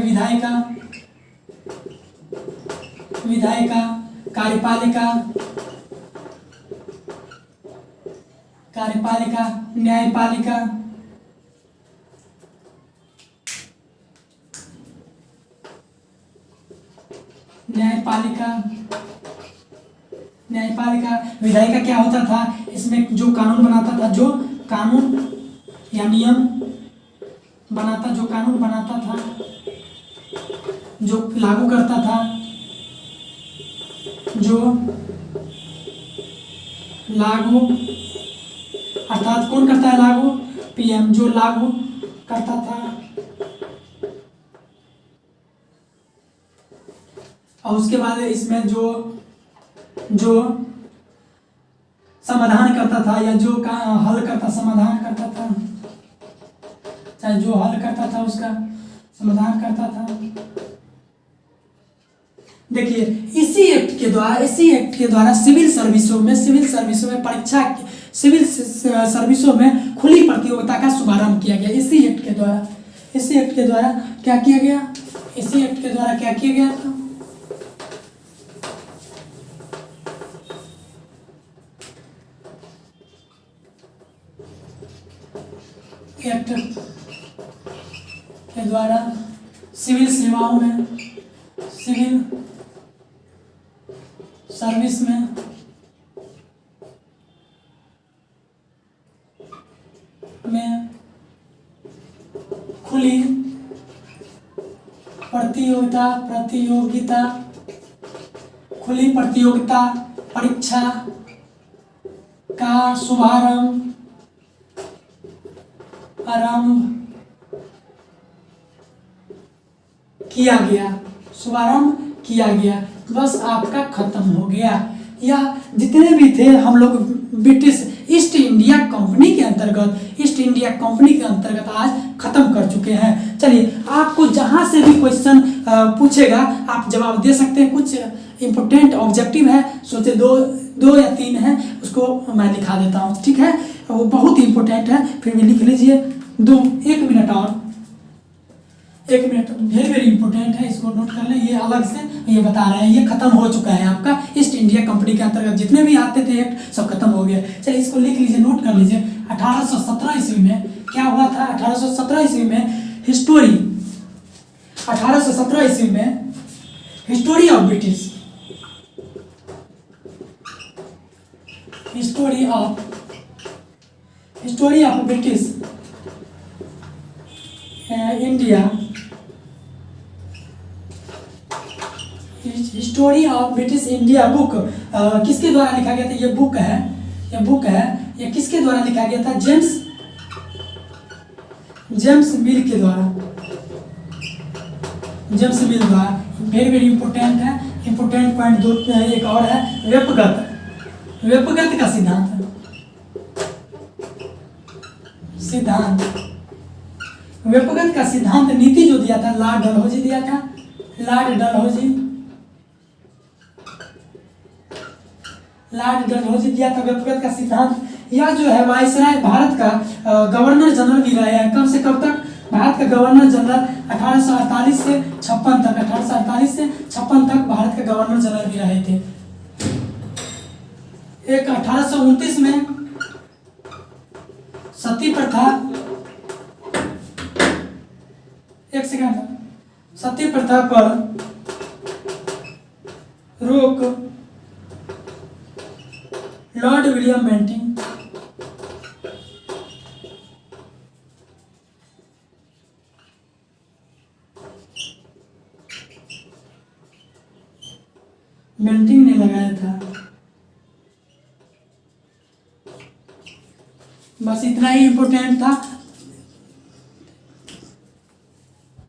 विधायिका, कार्यपालिका, न्यायपालिका। विधायिका क्या होता था, इसमें जो कानून बनाता था, जो कानून या नियम बनाता, जो कानून बनाता था, जो लागू करता था, जो लागू, अर्थात कौन करता है लागू, पीएम, जो लागू करता था। और उसके बाद इसमें जो समाधान करता था, या जो का हल करता, समाधान करता था, चाहे जो हल करता था उसका समाधान करता था। देखिए इसी एक्ट के द्वारा सिविल सर्विसों में खुली प्रतियोगिता का शुभारंभ किया गया। इसी एक्ट के द्वारा क्या किया गया था, एक्ट के द्वारा सिविल सेवाओं में, सिविल सर्विस में खुली प्रतियोगिता परीक्षा का शुभारंभ किया गया। बस आपका खत्म हो गया। यह जितने भी थे हम लोग British east east India company के अंतर्गत आज खत्म कर चुके हैं। चलिए, आपको जहां से भी क्वेश्चन पूछेगा आप जवाब दे सकते हैं। कुछ इंपॉर्टेंट ऑब्जेक्टिव है, सोचे दो या तीन है, उसको मैं लिखा देता हूँ, ठीक है। वो बहुत इंपॉर्टेंट है, फिर भी लिख लीजिए। 1 मिनट और, 1 मिनट, वेरी इंपॉर्टेंट है, इसको नोट कर लें। ये अलग से ये बता रहे हैं, ये खत्म हो चुका है आपका ईस्ट इंडिया कंपनी के अंतर्गत जितने भी आते थे एक्ट सब खत्म हो गया। चलिए, इसको लिख लीजिए, नोट कर लीजिए। 1817 ईस्वी में क्या हुआ था? 1817 ईस्वी में हिस्टोरी 1817 ईस्वी में history of British India, history of British India book किसके द्वारा लिखा गया था? ये बुक है, ये किसके द्वारा लिखा गया था? जेम्स मिल के द्वारा, वेरी वेरी इंपॉर्टेंट है। इंपॉर्टेंट पॉइंट दो एक और है, वेपगत का वेपगत का सिद्धांत नीति जो दिया था लॉर्ड डलहौजी दिया था। लॉर्ड डलहौजी दिया था वेपगत का सिद्धांत। यह जो है वायसराय भारत का गवर्नर जनरल भी रहे हैं। कब से कब तक? भारत का गवर्नर जनरल 1848 से 56 तक, 1848 से 56 तक भारत के गवर्नर जनरल भी रहे थे। एक 1829 में सती प्रथा, एक सेकंड, सती प्रथा पर रोक लॉर्ड विलियम बेंटिंग ने लगाया था। बस इतना ही इम्पोर्टेंट था।